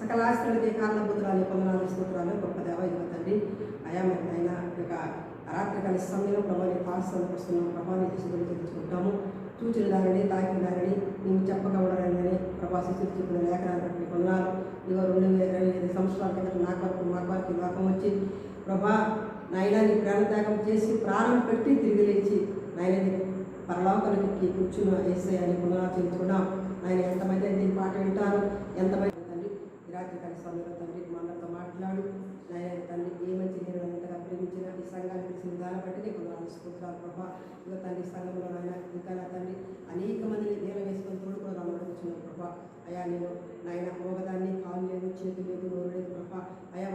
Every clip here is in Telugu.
సకలాస్తులకి కారణభూతురాలు కొందనాలు స్తోత్రాలు గొప్ప దేవ ఇదిగో తండ్రి అయా మరి ఆయన యొక్క రాత్రి కాల సమయంలో ప్రభావి పాస్తాను వస్తున్నాం ప్రభావిని తీసుకుని తెలుసుకుంటాము చూచిన దానిని తాకిన దానిని నేను చెప్పకూడదని ప్రభా శిశులు చెప్పిన లేఖనాలు బట్టి కొందనాలు ఇదిగో 2025 సంవత్సరాల కింద నా కొరకు మా వారికి లోకం వచ్చి ప్రభా నాయన నీ ప్రాణత్యాగం చేసి ప్రాణం పెట్టి తిరిగి లేచి నాయనని పరలోకానికి కూర్చున్న యేసయ్యని కొందనాలు చెల్లించుకున్నాం. ఆయన ఎంతమంది అయితే ఈ పాట వింటారు, ఎంతమంది తండ్రి ఈ రాత్రి కాల సమయంలో తండ్రి మా అందరితో మాట్లాడు. నాయన తండ్రి ఏ మంచి నేను ఎంతగా ప్రేమించిన ఈ సంఘాన్ని తెలిసిన దాన్ని బట్టి నీకు కొందరు స్తోత్రాలు ప్రభా. ఇదిగో తండ్రి సంఘంలో నాయన ఇంకా నా తండ్రి అనేక మందిని నేల వేసుకొని తోడుకొని రమ్మడుచున్నాను ప్రభా. అయా నేను నాయన మోగదాన్ని కాలు లేదు, చేతులు లేదు, నోరు లేదు ప్రభా. అయా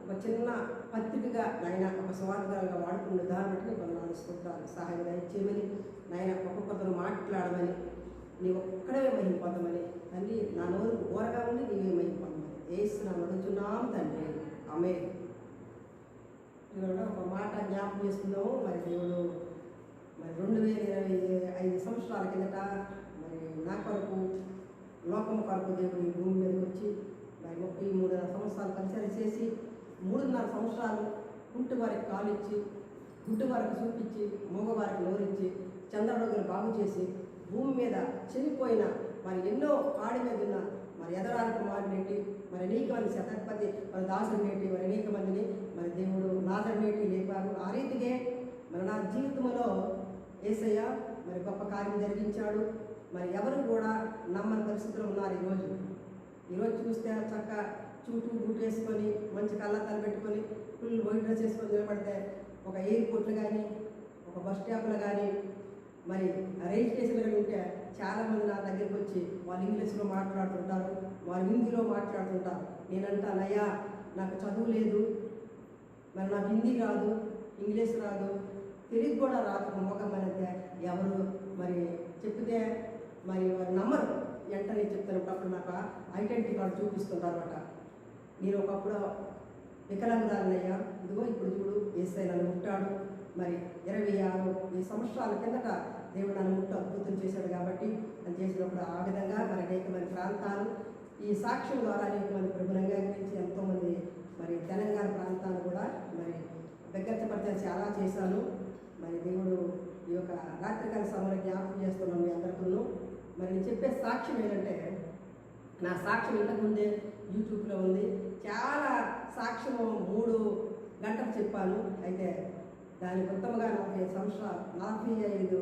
ఒక చిన్న పత్రికగా నాయన ఒక స్వార్థంగా వాడుకున్న దాన్ని బట్టి నీకు కొందరు స్తోత్రాలు సహాయం దయచేయమని నాయన ఒక్కొక్కరు మాట్లాడమని నీ ఒక్కడే మహిమ పొందమని తండ్రి నా నోరు ఓరగా ఉండి నీవే మహిమ పొందమని ఏసునామమున అడుగుచున్నాం తండ్రి ఆమేన్. ఒక మాట జ్ఞాపకం చేసుకున్నాము. మరి దేవుడు మరి 2025 సంవత్సరాల కిందట మరి నా కొరకు లోకం కొరకు దేవుడు ఈ భూమి మీదకి వచ్చి మరి 33 సంవత్సరాలు పరిచయం చేసి 3.5 సంవత్సరాలు కుంటి వారికి కాలిచ్చి గుడ్డు వారికి చూపించి మగవారికి నోరించి చంద్రబాబుని బాగు చేసి భూమి మీద చనిపోయిన మరి ఎన్నో పాడి మీద ఉన్న మరి ఎదరాల కుమారునేటి మరి అనేక మంది శతాధిపతి మరి దాసుడినేటి మరి అనేక మందిని మరి దేవుడు నాదడినేటి లేపారు. ఆ రీతిగా మరి నా జీవితంలో యేసయ్య మరి గొప్ప కార్యం జరిగించాడు. మరి ఎవరు కూడా నమ్మని పరిస్థితులు ఉన్నారు. ఈరోజు చూస్తే చక్క చుట్టూ బూట్ వేసుకొని మంచి కళ్ళద్దాలు పెట్టుకొని ఫుల్ వైట్ డ్రెస్ వేసుకొని నిలబడితే ఒక ఎయిర్పోర్ట్లు కానీ ఒక బస్ స్టాప్లు కానీ మరి రైల్ స్టేషన్లు ఉంటే చాలామంది నా దగ్గరికి వచ్చి వాళ్ళు ఇంగ్లీష్లో మాట్లాడుతుంటారు, వాళ్ళు హిందీలో మాట్లాడుతుంటారు. నేనంటానయ్యా నాకు చదువు లేదు, మరి నాకు హిందీ రాదు, ఇంగ్లీష్ రాదు, తెలుగు కూడా రాదు మొగమనంటే ఎవరు మరి చెప్తే మరి వారు నమ్మరు. వెంటనే చెప్తున్నప్పుడు నాకు ఐడెంటిటీ కార్డు చూపిస్తుంటారు అనమాట. నేను ఒకప్పుడు వికలాంగురాలయ్యా, ఇదిగో ఇప్పుడు చూడు యేసయ్య నన్ను ముట్టాడు. మరి 26 సంవత్సరాల కిందట దేవుడు నన్ను ముట్టు అద్భుతం చేశాడు. కాబట్టి అది చేసినప్పుడు ఆ విధంగా మరి అనేక మంది ప్రాంతాలు ఈ సాక్ష్యం ద్వారా అనేక మంది ప్రభుత్వంగా గురించి ఎంతోమంది మరి తెలంగాణ ప్రాంతాలు కూడా మరి దగ్గరపరిచయం చాలా చేశాను. మరి దేవుడు ఈ యొక్క రాత్రికాల సమయంలో జ్ఞాపకం చేస్తున్నాను మీ అందరికీ. మరి నేను చెప్పే సాక్ష్యం ఏంటంటే నా సాక్ష్యం ఇంతకుముందే యూట్యూబ్లో ఉంది. చాలా సాక్ష్యము 3 గంటలు చెప్పాను. అయితే దాని మొత్తముగా 45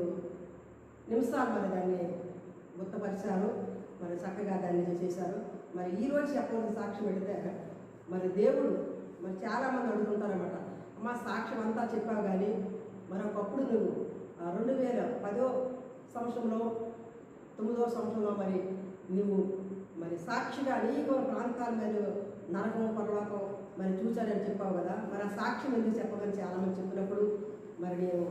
నిమిషాలు మరి దాన్ని గుర్తపరిచారు. మరి చక్కగా దాన్ని చేశారు. మరి ఈరోజు చెప్పవలసిన సాక్ష్యం పెడితే మరి దేవుడు మరి చాలామంది అడుగుతుంటారన్నమాట, అమ్మ సాక్ష్యం అంతా చెప్పావు కానీ మరొకప్పుడు నువ్వు 2010 సంవత్సరంలో 9వ సంవత్సరంలో మరి నువ్వు మరి సాక్షిగా అనేక ప్రాంతాల మీద నరకం పరలోకం మరి చూశానని చెప్పావు కదా, మరి ఆ సాక్ష్యం ఎందుకు చెప్పమని చాలామంది చెప్పినప్పుడు మరి నేను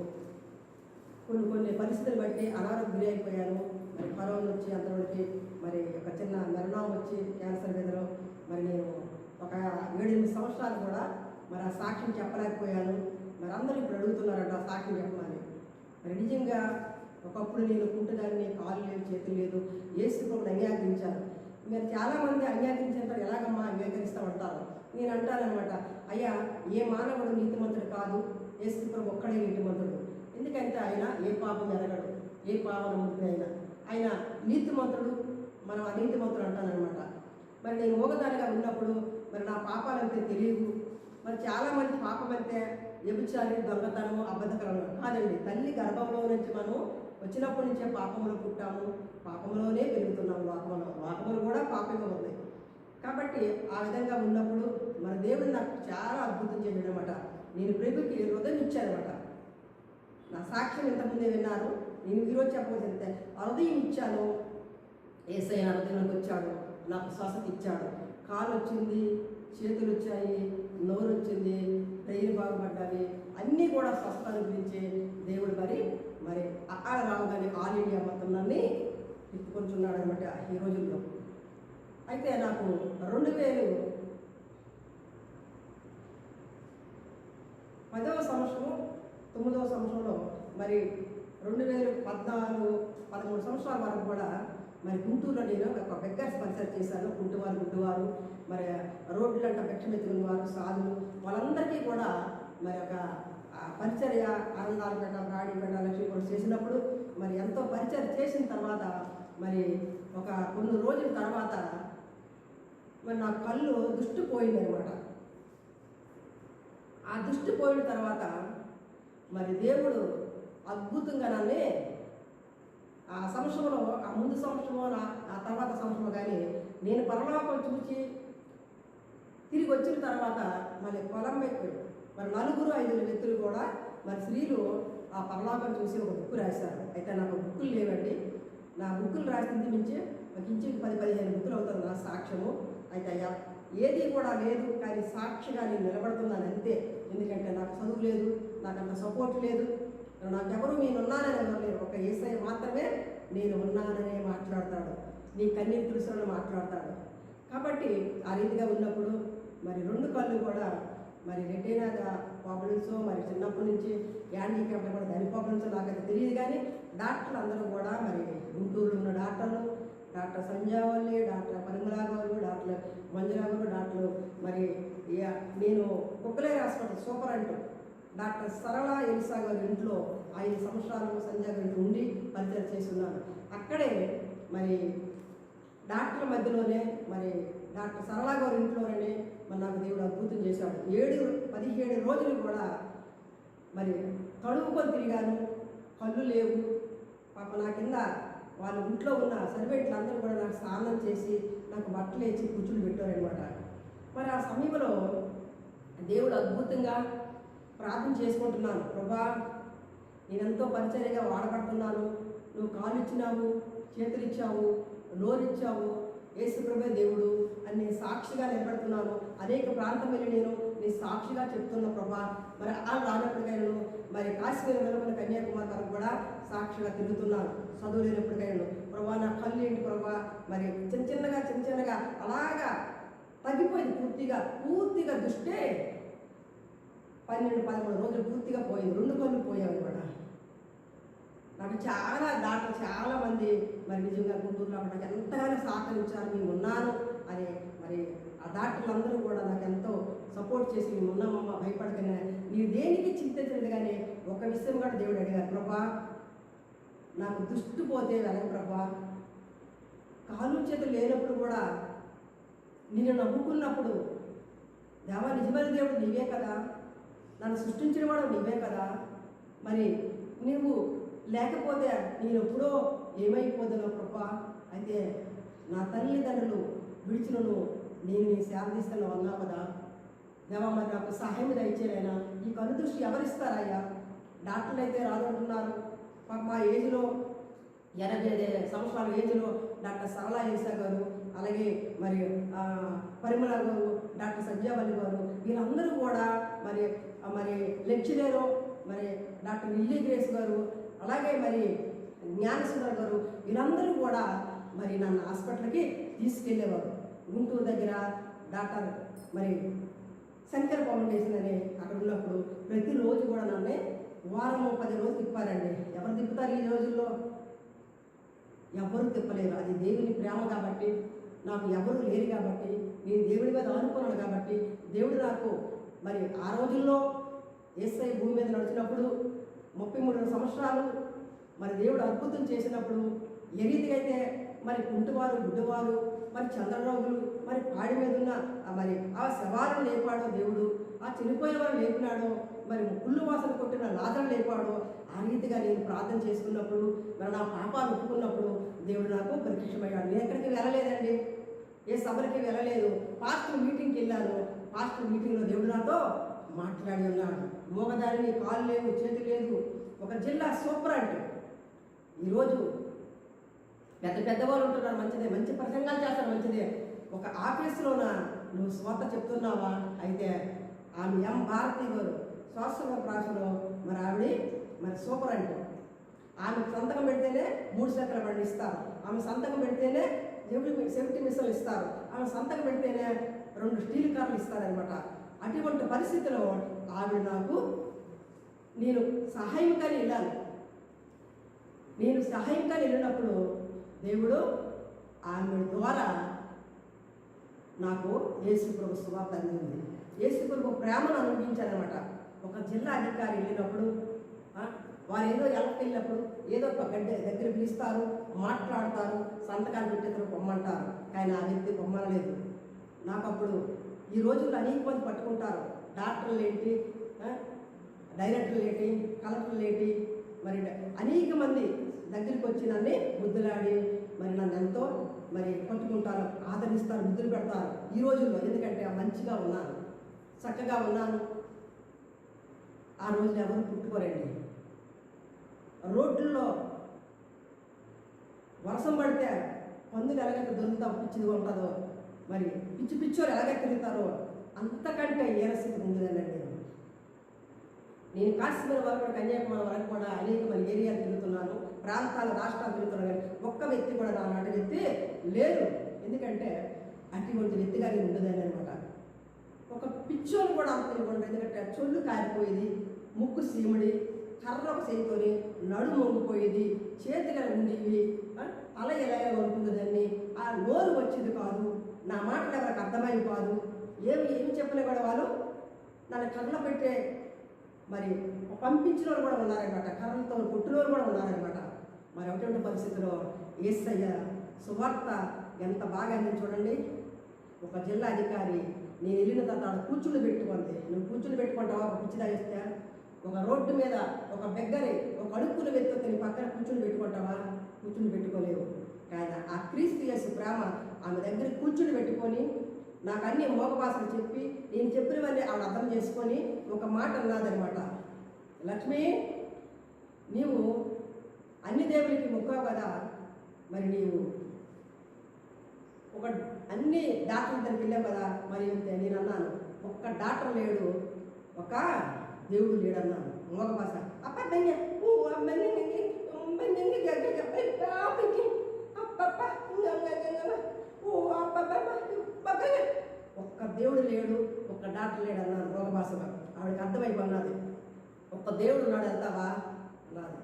కొన్ని పరిస్థితులు బట్టి అనారోగ్యం గురి అయిపోయాను. మరి కరోనా వచ్చి అంతవరకు మరి ఒక చిన్న మరణం వచ్చి క్యాన్సర్ మీదలో మరి నేను ఒక 7-8 సంవత్సరాలు కూడా మరి ఆ సాక్ష్యం చెప్పలేకపోయాను. మరి అందరూ ఇప్పుడు అడుగుతున్నారంట ఆ సాక్ష్యం చెప్పమని. మరి నిజంగా ఒకప్పుడు నేను కుంటుదాన్ని, కాలు లేదు, చేతులు లేదు, యేసు ప్రభువుని అంగీకరించాను. మీరు చాలామంది అంగీకరించారు, ఎలాగమ్మా అంగీకరిస్తామంటారు. నేను అంటానమాట, అయ్యా ఏ మానవుడు నీతిమంతుడు కాదు, యేసు ప్రభు ఒక్కడే నీతిమంతుడు. ఎందుకంటే ఆయన ఏ పాపం ఎరగడు, ఏ పాపనముద్దు ఆయన నీతిమంతుడు, మనం అనీతిమంతుడు అంటానమాట. మరి నేను మోగదానిగా ఉన్నప్పుడు మరి నా పాపాలంటే తెలియదు. మరి చాలామంది పాపం అంటే వ్యభిచారి, దొంగతనము, అబద్ధకరము కాదండి. తల్లి గర్భంలో నుంచి మనం వచ్చినప్పటి నుంచే పాపంలో పుట్టాము, పాపంలోనే పెరుగుతున్నాము. లోకములు కూడా పాపంగా ఉన్నాయి. కాబట్టి ఆ విధంగా ఉన్నప్పుడు మన దేవుడు నాకు చాలా అద్భుతం చేయడం అనమాట. నేను ప్రభుకి హృదయం ఇచ్చానమాట. నా సాక్ష్యం ఇంతకుముందే విన్నారు. నేను ఈరోజు చెప్పవలసిందే, హృదయం ఇచ్చాను. యేసయ్య నా హృదయంలోకి వచ్చాడు, నాకు స్వస్థత ఇచ్చాడు. కాలు వచ్చింది, చేతులు వచ్చాయి, నోరు వచ్చింది, బ్రెయిన్ బాగుపడ్డాలి, అన్నీ కూడా స్వస్థత గురించి దేవుడు మరి అక్కడ రావుగానే ఆల్ ఇండియా మొత్తం నన్ను తిప్పుకొంచున్నాడు అనమాట ఈ రోజుల్లో. అయితే నాకు 2010వ సంవత్సరం 9వ సంవత్సరంలో మరి 2014-13 సంవత్సరాల వరకు కూడా మరి గుంటూరులో నేను ఒక బెగ్గర్స్ పరిసర చేశాను. గుడ్డువారు మరి రోడ్లంట భిక్షమెత్తుకున్న వారు, సాధులు, వాళ్ళందరికీ కూడా మరి ఒక పరిచర్య ఆనందాలపేట, రాడిపేట, లక్ష్మీపేట చేసినప్పుడు మరి ఎంతో పరిచర్య చేసిన తర్వాత మరి ఒక కొన్ని రోజుల తర్వాత మరి నా కళ్ళు దృష్టి పోయింది అనమాట. ఆ దృష్టి పోయిన తర్వాత మరి దేవుడు అద్భుతంగా నన్ను ఆ సంవత్సరంలో, ఆ ముందు సంవత్సరమో ఆ తర్వాత సంవత్సరం కానీ నేను పరలోకం చూసి తిరిగి వచ్చిన తర్వాత మళ్ళీ పొలం పెట్టాడు. మరి 4-5 వ్యక్తులు కూడా మరి స్త్రీలు ఆ పరలోకం చూసి ఒక బుక్ రాశారు. అయితే నాకు బుక్కులు లేవండి. నా బుక్కులు రాసింది మించి ఇంచుకి 10-15 బుక్కులు అవుతుంది నా సాక్ష్యము. అయితే అయ్యా ఏది కూడా లేదు, కానీ సాక్షిగా నేను నిలబడుతున్నాను అంతే. ఎందుకంటే నాకు చదువు లేదు, నాకు అంత సపోర్ట్ లేదు, నాకెవరు నేనున్నానని ఎవరు లేరు. ఒక యేసయ్య మాత్రమే నేను ఉన్నాననే మాట్లాడతాడు, నీ కన్నీరు తులసిలో మాట్లాడతాడు. కాబట్టి ఆ రీతిగా ఉన్నప్పుడు మరి 2 కళ్ళు కూడా మరి రెటీనా ప్రాబ్లమ్స్, మరి చిన్నప్పటి నుంచి హ్యాండిక్యాప్ట్ కూడా దాని ప్రాబ్లమ్స్ నాకైతే తెలియదు. కానీ డాక్టర్లు అందరూ కూడా మరి గుంటూరులో ఉన్న డాక్టర్లు, డాక్టర్ సంజావల్లి, డాక్టర్ పరిమళ గారు, డాక్టర్ మంజులా గారు, డాక్టర్ మరి నేను కుక్కలేరు హాస్పిటల్ సూపరింట్ డాక్టర్ సరళ ఎలిసా గారి ఇంట్లో 5 సంవత్సరాలు సంజయ్ గారి ఉండి పరిచయం చేస్తున్నాను. అక్కడే మరి డాక్టర్ల మధ్యలోనే మరి డాక్టర్ సరళ గారి ఇంట్లోనే మరి నాకు దేవుడు అద్భుతం చేశాడు. 17 రోజులు కూడా మరి తడువుకొని తిరిగాను, కళ్ళు లేవు. పాప నా కింద వాళ్ళ ఇంట్లో ఉన్న సర్వెంట్లు అందరూ కూడా నాకు స్నానం చేసి నాకు బట్టలు వేసి కూర్చుని పెట్టారనమాట. మరి ఆ సమయంలో దేవుడు అద్భుతంగా ప్రార్థన చేసుకుంటున్నాను. ప్రభా, నేనెంతో పరిచర్యగా వాడబడుతున్నాను, నువ్వు కాలు ఇచ్చినావు, చేతులు ఇచ్చావు, నోరు ఇచ్చావు, యేసు ప్రభే దేవుడు అని నేను సాక్షిగా నిలబడుతున్నాను. అనేక ప్రాంతం వెళ్ళి నేను నీ సాక్షిగా చెప్తున్నా ప్రభా. మరి ఆ రానప్పటికైనా మరి కాశ్మీర్ వెళ్ళమని కన్యాకుమారి వరకు కూడా సాక్షిగా తిరుగుతున్నాను. చదువు లేనప్పటికైనా ప్రభా నా కళ్ళు ఏంటి ప్రభా, మరి చిన్నగా అలాగా తగ్గిపోయింది. పూర్తిగా దృష్టే 12-13 రోజులు పూర్తిగా పోయింది. 2 కళ్ళు పోయావు అనమాట. నాకు చాలా మంది మరి నిజంగా గుంటూరులో నాకు ఎంతగానో సహకరించారు, మేము ఉన్నాను అని. మరి ఆ డాక్టర్లు అందరూ కూడా నాకు ఎంతో సపోర్ట్ చేసి మేము ఉన్నామమ్మ, భయపడకనే, మీరు దేనికి చింతించలేదు. కానీ ఒక విషయం కూడా దేవుడు అడిగారు, ప్రభా నాకు దృష్టి పోతే వెళ్ళ ప్రభా, కాలు చేతులు లేనప్పుడు కూడా నేను నవ్వుకున్నప్పుడు దేవా నిజమైన దేవుడు నీవే కదా, నన్ను సృష్టించిన వాడు నీవే కదా, మరి నీవు లేకపోతే నేను ఎప్పుడో ఏమైపోదునో ప్రభా. అయితే నా తల్లిదండ్రులు విడిచినను నేను నీ శాంతిస్తాను అన్నావు కదా దేవా, మరి నాకు సహాయం దయచేయనైనా. ఈ కను దృష్టి ఎవరిస్తారయ్యా? డాక్టర్లు అయితే రాదంటున్నారు. మా ఏజ్లో 85 సంవత్సరాల ఏజ్లో డాక్టర్ సరళ ఎలిసా గారు, అలాగే మరి పరిమళ గారు, డాక్టర్ సంజావల్లి గారు, వీళ్ళందరూ కూడా మరి లెక్చరరు మరి డాక్టర్ లిల్లీ గ్రేస్ గారు, అలాగే మరి జ్ఞానసుందర్ గారు, వీళ్ళందరూ కూడా మరి నన్ను హాస్పిటల్కి తీసుకెళ్ళేవారు. గుంటూరు దగ్గర డాక్టర్ మరి శంకర్ ఫౌండేషన్ అని అక్కడ ఉన్నప్పుడు ప్రతిరోజు కూడా నన్ను వారము 10 రోజులు తిప్పారండి. ఎవరు తిప్పుతారు ఈ రోజుల్లో? ఎవరు తిప్పలేరు. అది దేవుని ప్రేమ కాబట్టి, నాకు ఎవరు లేరు కాబట్టి, నేను దేవుడి మీద ఆనుకున్నాను కాబట్టి, దేవుడు నాకు మరి ఆ రోజుల్లో యేసయ్య భూమి మీద నడిచినప్పుడు 33 సంవత్సరాలు మరి దేవుడు అద్భుతం చేసినప్పుడు ఏ రీతిగా అయితే మరి కుంటువారు, గుడ్డువారు, మరి చంద్రరోగులు, మరి పాడి మీద ఉన్న మరి ఆ శవాలను లేపాడో దేవుడు, ఆ చనిపోయిన వారు లేపినాడో, మరి ముళ్ళు వాసన కొట్టిన లాజను లేపాడో, ఆ రీతిగా నేను ప్రార్థన చేసుకున్నప్పుడు, మరి నా పాపాలు ఒప్పుకున్నప్పుడు దేవుడు నాకు ప్రత్యక్షమయ్యాడు. నేను ఎక్కడికి వెళ్ళలేదండి, ఏ సభలకి వెళ్ళలేదు. పాస్టర్ మీటింగ్కి వెళ్ళాను. పాస్టర్ మీటింగ్లో దేవుడు నాతో మాట్లాడి ఉన్నాడు. మోగదారిని కాలు లేవు, చేతి లేదు. ఒక జిల్లా సూపర్ అంటే ఈరోజు పెద్దవాళ్ళు ఉంటున్నారు, మంచిదే, మంచి ప్రసంగాలు చేస్తారు, మంచిదే. ఒక ఆఫీసులోన నువ్వు స్వాత చెప్తున్నావా? అయితే ఆమె ఎం భారతి గారు శ్వాస ప్రాసలో మరి ఆవిడ మరి సూపర్ అంటే ఆమె సంతకం పెడితేనే 3 చక్రాల బండి ఇస్తారు, ఆమె సంతకం పెడితేనే సేఫ్టీ మిషన్లు ఇస్తారు, ఆమె సంతకం పెడితేనే 2 స్టీల్ కార్లు ఇస్తారనమాట. అటువంటి పరిస్థితిలో ఆవిడ నాకు నేను సహాయంగా వెళ్ళాను. నేను సహాయంగా వెళ్ళినప్పుడు దేవుడు ఆమె ద్వారా నాకు యేసుప్రభు సువార్త అందింది. యేసుప్రభు ప్రేమను అనుభవించారనమాట. ఒక జిల్లా అధికారి వెళ్ళినప్పుడు వారు ఏదో వెళ్ళినప్పుడు ఏదో ఒక గడ్డ దగ్గర పిలుస్తారు, మాట్లాడతారు, సంతకాలు పెట్టేందుకు పొమ్మంటారు. కానీ ఆ వ్యక్తి పొమ్మనలేదు. నాకు అప్పుడు ఈ రోజుల్లో అనేక మంది పట్టుకుంటారు. డాక్టర్లు ఏంటి, డైరెక్టర్లు ఏంటి, కలెక్టర్లు ఏంటి, మరి అనేక మంది దగ్గరికి వచ్చి నన్ను ముద్దులాడి మరి నన్ను ఎంతో మరి పట్టుకుంటారు, ఆదరిస్తారు, ముద్దులు పెడతారు ఈ రోజుల్లో. ఎందుకంటే మంచిగా ఉన్నాను, చక్కగా ఉన్నాను. ఆ రోజులు ఎవరు పుట్టుకోరండి. రోడ్లలో వర్షం పడితే పందులు ఎలాగైతే దొరుకుతా పిచ్చిది ఉంటుందో, మరి పిచ్చోరు ఎలాగైతే తిరుగుతారో అంతకంటే ఏరస్థితి ఉండదండి. నేను కాశ్మీర్ వరకు కన్యాకుమారి వరకు కూడా అనేక మంది ఏరియాలు తిరుగుతున్నాను, ప్రాంతాలు, రాష్ట్రాలు తిరుగుతున్నాను. కానీ ఒక్క వ్యక్తి కూడా నా మాట వ్యక్తి లేరు. ఎందుకంటే అటువంటి వ్యక్తిగా నేను ఉండదని అనమాట. ఒక పిచ్చోని కూడా అంత తెలియకుండా, ఎందుకంటే చొల్లు కారిపోయేది, ముక్కు సీముడి, కర్ర ఒక చేతితోని నడుము వంగిపోయేది, చేతిగా ఉండేవి, తల ఎలాగ ఉంటుందని, ఆ నోరు వచ్చేది కాదు, నా మాటలు ఎవరికి అర్థమయ్యేది కాదు. ఏమి చెప్పలే కూడా వాళ్ళు నన్ను కర్రలో పెట్టే మరి పంపించిన వాళ్ళు కూడా ఉన్నారనమాట, కర్రలతో కొట్టిన వాళ్ళు కూడా ఉన్నారనమాట. మరి అటువంటి పరిస్థితిలో యేసయ్య సువార్త ఎంత బాగా అయింది చూడండి. ఒక జిల్లా అధికారి నేను వెళ్ళిన తర్వాత కూర్చుని పెట్టుకుంది. నువ్వు కూర్చుని పెట్టుకుంటావా? ఒక పిచ్చిదా చేస్తే ఒక రోడ్డు మీద ఒక బెగ్గరి ఒక అడుక్కుని వెతుకుని పక్కన కూర్చుని పెట్టుకుంటావా? కూర్చుని పెట్టుకోలేవు. కానీ ఆ క్రీస్తు యేసు ప్రేమ ఆమె దగ్గర కూర్చుని పెట్టుకొని నాకు అన్ని మోగ భాషలు చెప్పి నేను చెప్పినవన్నీ ఆవిడ అర్థం చేసుకొని ఒక మాట అన్నదనమాట. లక్ష్మి, నీవు అన్ని దేవులకి మొక్కావు కదా, మరి నీవు ఒక అన్ని డాక్టర్ల దగ్గరికి వెళ్ళావు కదా, మరి నేను అన్నాను ఒక్క డాక్టర్ లేడు, ఒక దేవుడు లేడన్నాను మోగ భాష. ఒక్క దేవుడు లేడు, ఒక్క డాక్టర్ లేడు అన్నాను మోగ భాషగా. ఆవిడకి అర్థమైపోయినది. ఒక్క దేవుడు ఉన్నాడు, వెళ్తావా అన్నది.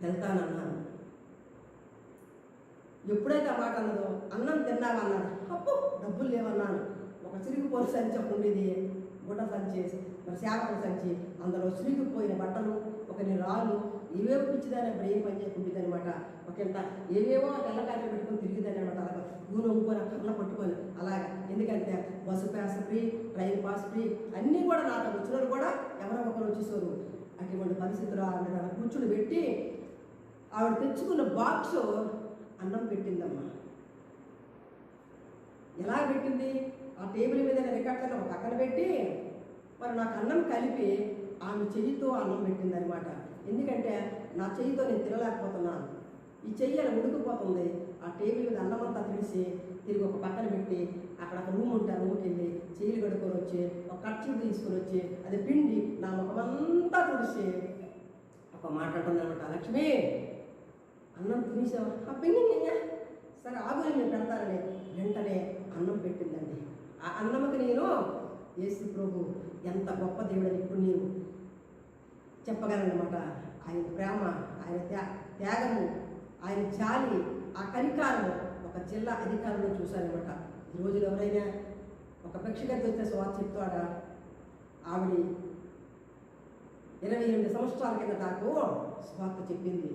వెళ్తానన్నాను. ఎప్పుడైతే ఆ మాట అన్నదో అన్నం తిన్నావా అన్నాడు. అప్పు డబ్బులు లేవన్నాను. ఒక చిరిగిపోయిన సంచి ఒక ఉండేది, గుడ్డ సంచి, మరి చేపల సంచి, అందులో చిరిగిపోయిన బట్టలు, ఒక రాళ్ళు, ఇవేవో పిచ్చిదాన్ని అప్పుడు ఏం పని చేయకుంటుంది అనమాట. ఒకంత ఏవేవో తెల్లకాయలు పెట్టుకొని తిరిగిద్దాని అనమాట. అలాగా నూనె వంపుకొని కళ్ళ పట్టుకొని అలాగా. ఎందుకంటే bus pass free, train pass free, అన్నీ కూడా నాకు వచ్చినారు కూడా ఎవరో ఒకరు వచ్చేసారు. అటువంటి పరిస్థితులు ఆవిడ కూర్చుని పెట్టి ఆవిడ తెచ్చుకున్న బాక్స్ అన్నం పెట్టిందమ్మా. ఎలా పెట్టింది? ఆ టేబుల్ మీద రికార్డులను ఒక పక్కన పెట్టి మరి నాకు అన్నం కలిపి ఆమె చెయ్యితో అన్నం పెట్టింది అనమాట. ఎందుకంటే నా చెయ్యితో నేను తినలేకపోతున్నాను, ఈ చెయ్యి అలా ఉడికిపోతుంది. ఆ టేబుల్ మీద అన్నం అంతా తెలిసి తిరిగి ఒక పక్కన పెట్టి అక్కడ ఒక రూమ్ ఉంటే ఆ రూమ్కి వెళ్ళి చెయ్యిలు కడుక్కొని వచ్చి ఒక కర్చీఫ్ తీసుకొని వచ్చి అది పిండి నా ముఖమంతా తుడిచి ఒక మాట అంటుందన్నమాట. లక్ష్మి, అన్నం తినేసావా? ఆ పిండి సరే ఆగు నేను పెడతానని వెంటనే అన్నం పెట్టిందండి. ఆ అన్నమ్మకి నేను యేసు ప్రభు ఎంత గొప్ప దేవుడని ఇప్పుడు నేను చెప్పగలనమాట. ఆయన ప్రేమ, ఆయన త్యాగము, ఆయన జాలి, ఆ కనికారము ఒక జిల్లా అధికారంలో చూశానమాట. ఈ రోజులు ఎవరైనా ఒక భిక్షగతి వచ్చే స్వార్థ చెప్తాడా? ఆవిడ 28 సంవత్సరాల కింద నాకు స్వార్థ చెప్పింది,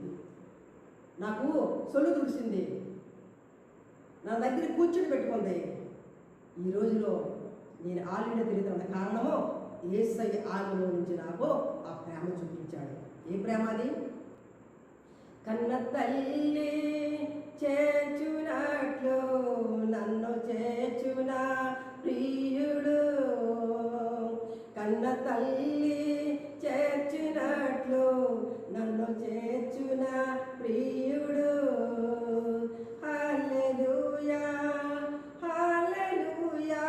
నాకు సొల్లు తుడిసింది, నా దగ్గర కూర్చుని పెట్టుకుంది. ఈ రోజులో నేను ఆల్రెడీ తిరుగుతున్న కారణము యేసయ్య ఆమెలో నుంచి నాకు ఆ ప్రేమ చూపించాడు. ఏ ప్రేమ అది? కన్న తల్లి చేర్చునట్లు నన్ను చేర్చున ప్రియుడు, కన్న తల్లి చేర్చునట్లు నన్ను చేర్చున ప్రియుడు. హల్లెలూయా, హల్లెలూయా,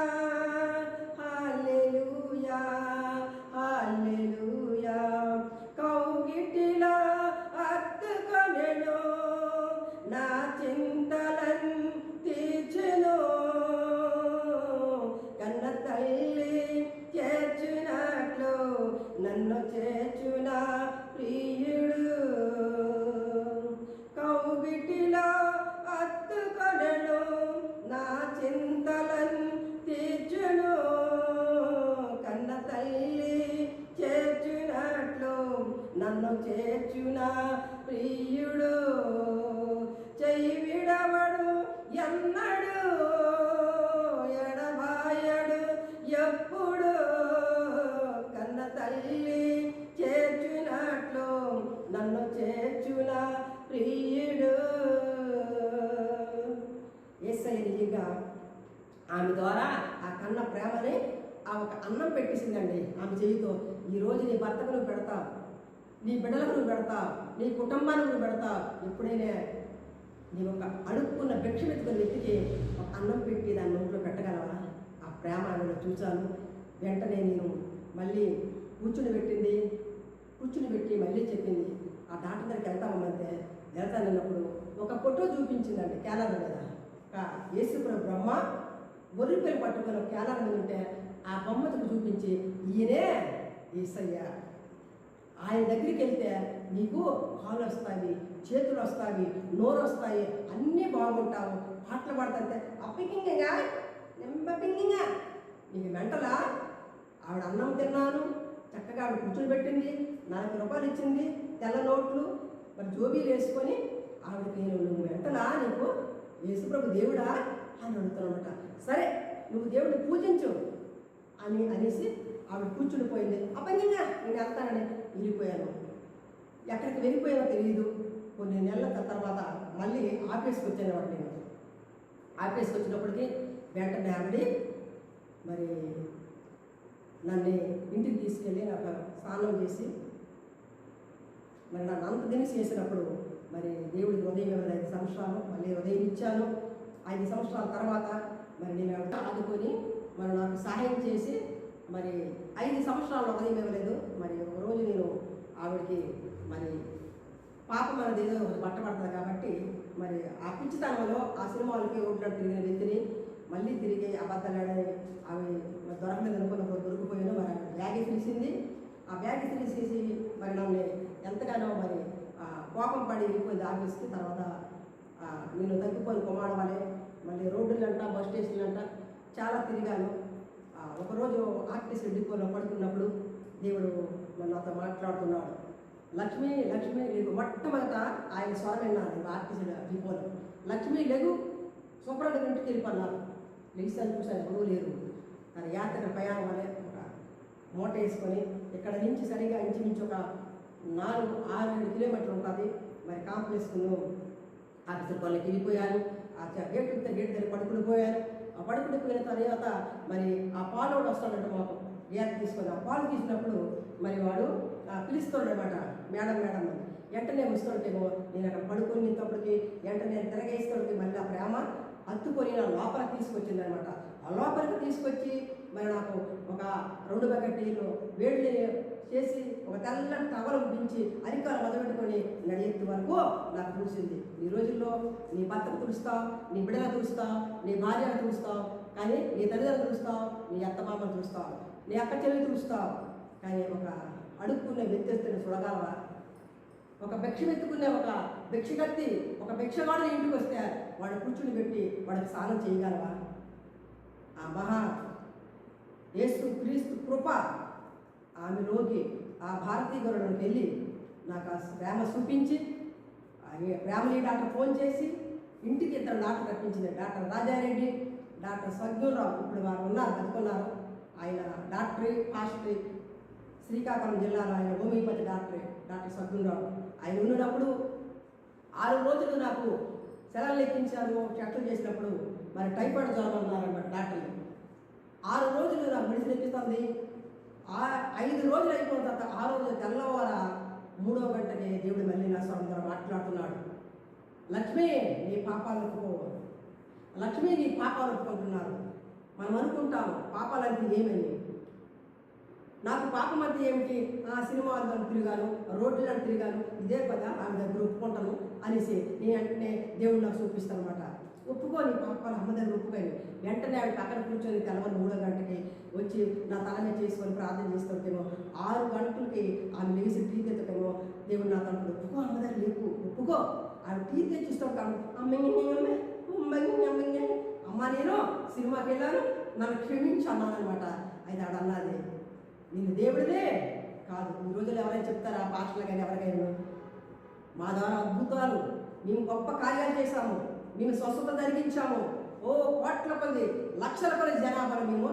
హల్లెలూయా, హల్లెలూయా. కౌగిటిలో అత్తుకొనెను, నా చింతలను తీర్చెను, కన్న తల్లి చేర్చునట్లు నన్ను చేర్చున ప్రియుడు. కౌగిటిలో నన్ను చేర్చునా ప్రియుడు, చెయ్యి విడవడు ఎన్నడు, ఎడబాయడు ఎప్పుడు, కన్న తల్లి చేర్చునట్లు నన్ను చేర్చునా ప్రియుడు. యేసయ్య నిజంగా ఆమె ద్వారా ఆ కన్న ప్రేమని ఆ ఒక అన్నం పెట్టేసిందండి ఆమె చేయితో. ఈరోజు నీ భర్తకు నువ్వు పెడతావు, నీ బిడ్డలకు నువ్వు పెడతావు, నీ కుటుంబానికి నువ్వు పెడతావు. ఎప్పుడైనా నీ ఒక అడుక్కున్న భిక్ష వెతుకుని వెతికి ఒక అన్నం పెట్టి దాని నోట్లో పెట్టగలవా? ఆ ప్రేమ ఆమెను చూశాను. వెంటనే నేను మళ్ళీ కూర్చుని పెట్టి మళ్ళీ చెప్పింది, ఆ డాక్టర్ దగ్గరికి వెళ్తామంటే వెళ్తానన్నప్పుడు ఒక ఫోటో చూపించిందండి క్యాలెండర్ మీద. యేసుప్రభు బ్రహ్మ గొర్రెపిల్లని పట్టుకొని ఒక క్యాలెండర్ మీద ఉంటే ఆ బొమ్మకు చూపించి, ఈయనే యేసయ్య, ఆయన దగ్గరికి వెళ్తే నీకు కాళ్ళు వస్తాయి, చేతులు వస్తాయి, నోరు వస్తాయి, అన్నీ బాగుంటావు, పాటలు పాడుతుంటే అప్పింగింగా నెంబపింగింగా నీకు మెంటలా. ఆవిడ అన్నం తిన్నాను, చక్కగా ఆవిడ కూర్చొని పెట్టింది, 40 రూపాయలు ఇచ్చింది, తెల్ల నోట్లు, మరి జోబీలు వేసుకొని ఆవిడకి నువ్వు మెంటలా, నీకు యేసుప్రభు దేవుడా అని అడుగుతానమాట. సరే నువ్వు దేవుడిని పూజించు అనేసి ఆవిడ కూర్చుని పోయింది. అప్పంగా నేను వెళ్తానని వెళ్ళిపోయాను. ఎక్కడికి వెళ్ళిపోయానో తెలియదు. కొన్ని నెలల తర్వాత మళ్ళీ ఆఫీస్కి వచ్చాను. వాడు నేను ఆఫీస్కి వచ్చినప్పటికీ వెంటనే ఆవిడ మరి నన్ను ఇంటికి తీసుకెళ్ళి నాకు స్నానం చేసి మరి నన్ను అంత దినిసి చేసినప్పుడు మరి దేవుడికి ఉదయం 5 సంవత్సరాలు మళ్ళీ ఉదయం ఇచ్చాను. 5 సంవత్సరాల తర్వాత మరి నేను ఆదుకొని మరి నాకు సహాయం చేసి మరి 5 సంవత్సరాలు ఉదయం ఇవ్వలేదు. మరి ఒకరోజు నేను ఆవిడకి మరి పాపం అనేది ఏదో పట్టబడుతుంది కాబట్టి మరి ఆ పిచ్చితనంలో ఆ సినిమాలకి ఓట్లు తిరిగిన వ్యక్తిని మళ్ళీ తిరిగి అబద్ధాలని అవి దొరకలేదు అనుకున్న దొరికిపోయాను. మరి బ్యాగ్ తీసింది. ఆ బ్యాగ్ తీసేసి మరి నన్ను ఎంతగానో మరి కోపం పడి వెళ్ళిపోయింది ఆఫీస్కి. తర్వాత నేను తగ్గిపోయిన కుమారవాలే మళ్ళీ రోడ్డులంట, బస్ స్టేషన్లంట చాలా తిరిగాను. ఒకరోజు ఆర్టీసీ డిపోలో పడుకున్నప్పుడు దేవుడు నాతో మాట్లాడుతున్నాడు. లక్ష్మి లక్ష్మి లేగు. మొట్టమొదట ఆయన స్వరం విన్నాను ఆర్టీసీ డిపోలో. లక్ష్మి లేగు, సూపరెంట్ ఇంటికి వెళ్ళిపోన్నారు. లేచాను, చూశాను, ఎవరూ లేరు. తన యాత్ర ప్రయాణం వల్లే ఒక మూట వేసుకొని ఇక్కడ నుంచి సరిగా ఇంచుమించు ఒక 4-6 కిలోమీటర్లు ఉంటుంది. మరి కాంప్లెక్స్ను ఆఫీసర్ పనులకి వెళ్ళిపోయాను. ఆ గేట్ దగ్గర పడుకుని పోయాను. ఆ పడుకుని పోయిన తర్వాత మరి ఆ పాలు కూడా వస్తాడంట మాకు గ్యాస్ తీసుకొని. ఆ పాలు తీసినప్పుడు మరి వాడు పిలుస్తాడనమాట, మేడం మేడం అని. వెంటనే వస్తుంటేమో నేను అక్కడ పడుకునేటప్పటికి వెంటనే తిరగేసేటప్పటికి మళ్ళీ ఆ ప్రేమ హత్తుకొని నా లోపలికి తీసుకొచ్చింది అనమాట. ఆ లోపలికి తీసుకొచ్చి మరి నాకు ఒక 2 బకెట్లు వేడి చేసి ఒక తెల్లని టవల్ ఉంచి అరికాలు మొదలుపెట్టుకొని నడియెత్తు వరకు నాకు తుడిసింది. ఈ రోజుల్లో నీ భర్తకు తుడుస్తావు, నీ బిడ్డలకు తుడుస్తావు, నీ భార్యను తుడుస్తావు, కానీ నీ తల్లిదండ్రులు తుడుస్తావు, నీ అత్తమామను చూస్తావు, నీ అక్క చెల్లి తుడుస్తావు. కానీ ఒక అడుక్కునే వ్యక్తిని చూడగలవా? ఒక భిక్ష వెతుకునే ఒక భిక్షగత్తి, ఒక భిక్షగాడు ఇంటికి వస్తే వాడు కూర్చుని పెట్టి వాడికి స్నానం చేయగలవా? ఆ మహా యేసు క్రీస్తు కృప ఆమెలోకి ఆ భారతీయ గౌరవానికి వెళ్ళి నాకు ఆ ప్రేమ చూపించి ప్రేమని డాక్టర్ ఫోన్ చేసి ఇంటికి 2 డాక్టర్ రప్పించింది. Doctor Rajareddy, doctor Sadgunarao. ఇప్పుడు వారు ఉన్నారు, బతుకున్నారు. ఆయన డాక్టరీ పాస్టరీ శ్రీకాకుళం జిల్లాలో ఆయన హోమియోపతి డాక్టర్ సద్గుణరావు. ఆయన ఉన్నప్పుడు 6 రోజులు నాకు సెలవులు ఎక్కించారు. చెట్లు చేసినప్పుడు మరి టైఫాయిడ్ జ్వరం అన్నారన్నమాట డాక్టర్లు. 6 రోజులు నాకు మెడిసిన్ ఎక్కిస్తుంది. 5 రోజులు అయిపోయిన తర్వాత 6వ రోజు తెల్లవార 3వ గంటకి దేవుడు మళ్ళీ నా స్వరం ద్వారా మాట్లాడుతున్నాడు. లక్ష్మి నీ పాపాలు ఒప్పుకోవాలి, లక్ష్మి నీ పాపాలు ఒప్పుకుంటున్నారు. మనం అనుకుంటాము పాపాలంటే ఏమని. నాకు పాపం అంటే ఏమిటి? సినిమాల్లో తిరిగాను, రోడ్లను తిరిగాను, ఇదే పదా ఆమె దగ్గర ఒప్పుకుంటాను అనేసి నేను వెంటనే దేవుడు నాకు చూపిస్తాను అనమాట. ఒప్పుకొని పాపాలు అమ్మ దగ్గర ఒప్పుకొని వెంటనే ఆవిడ పక్కన కూర్చొని తెల్లవారు 3వ గంటకి వచ్చి నా తలమే చేసుకొని ప్రార్థన చేస్తుంటేమో 6 గంటలకి ఆమె లేచి టీ తెచ్చుకేమో దేవుడు నా తనకు ఒప్పుకో, అమ్మ దగ్గర లేపు ఒప్పుకో. ఆమె టీ తెచ్చిస్తాను. అమ్మ నేను సినిమాకి వెళ్ళాను, నన్ను క్షమించి అన్నానమాట. అయితే ఆడ అన్నది, నేను దేవుడినే కాదు. ఈ రోజుల్లో ఎవరైనా చెప్తారా భాషలు కానీ ఎవరికైనా? మా ద్వారా అద్భుతాలు, మేము గొప్ప కార్యాలు చేశాము, మేము స్వస్థత జరిగించాము, ఓ కోట్ల కొద్ది లక్షల కొద్ది జనాభాలు మేము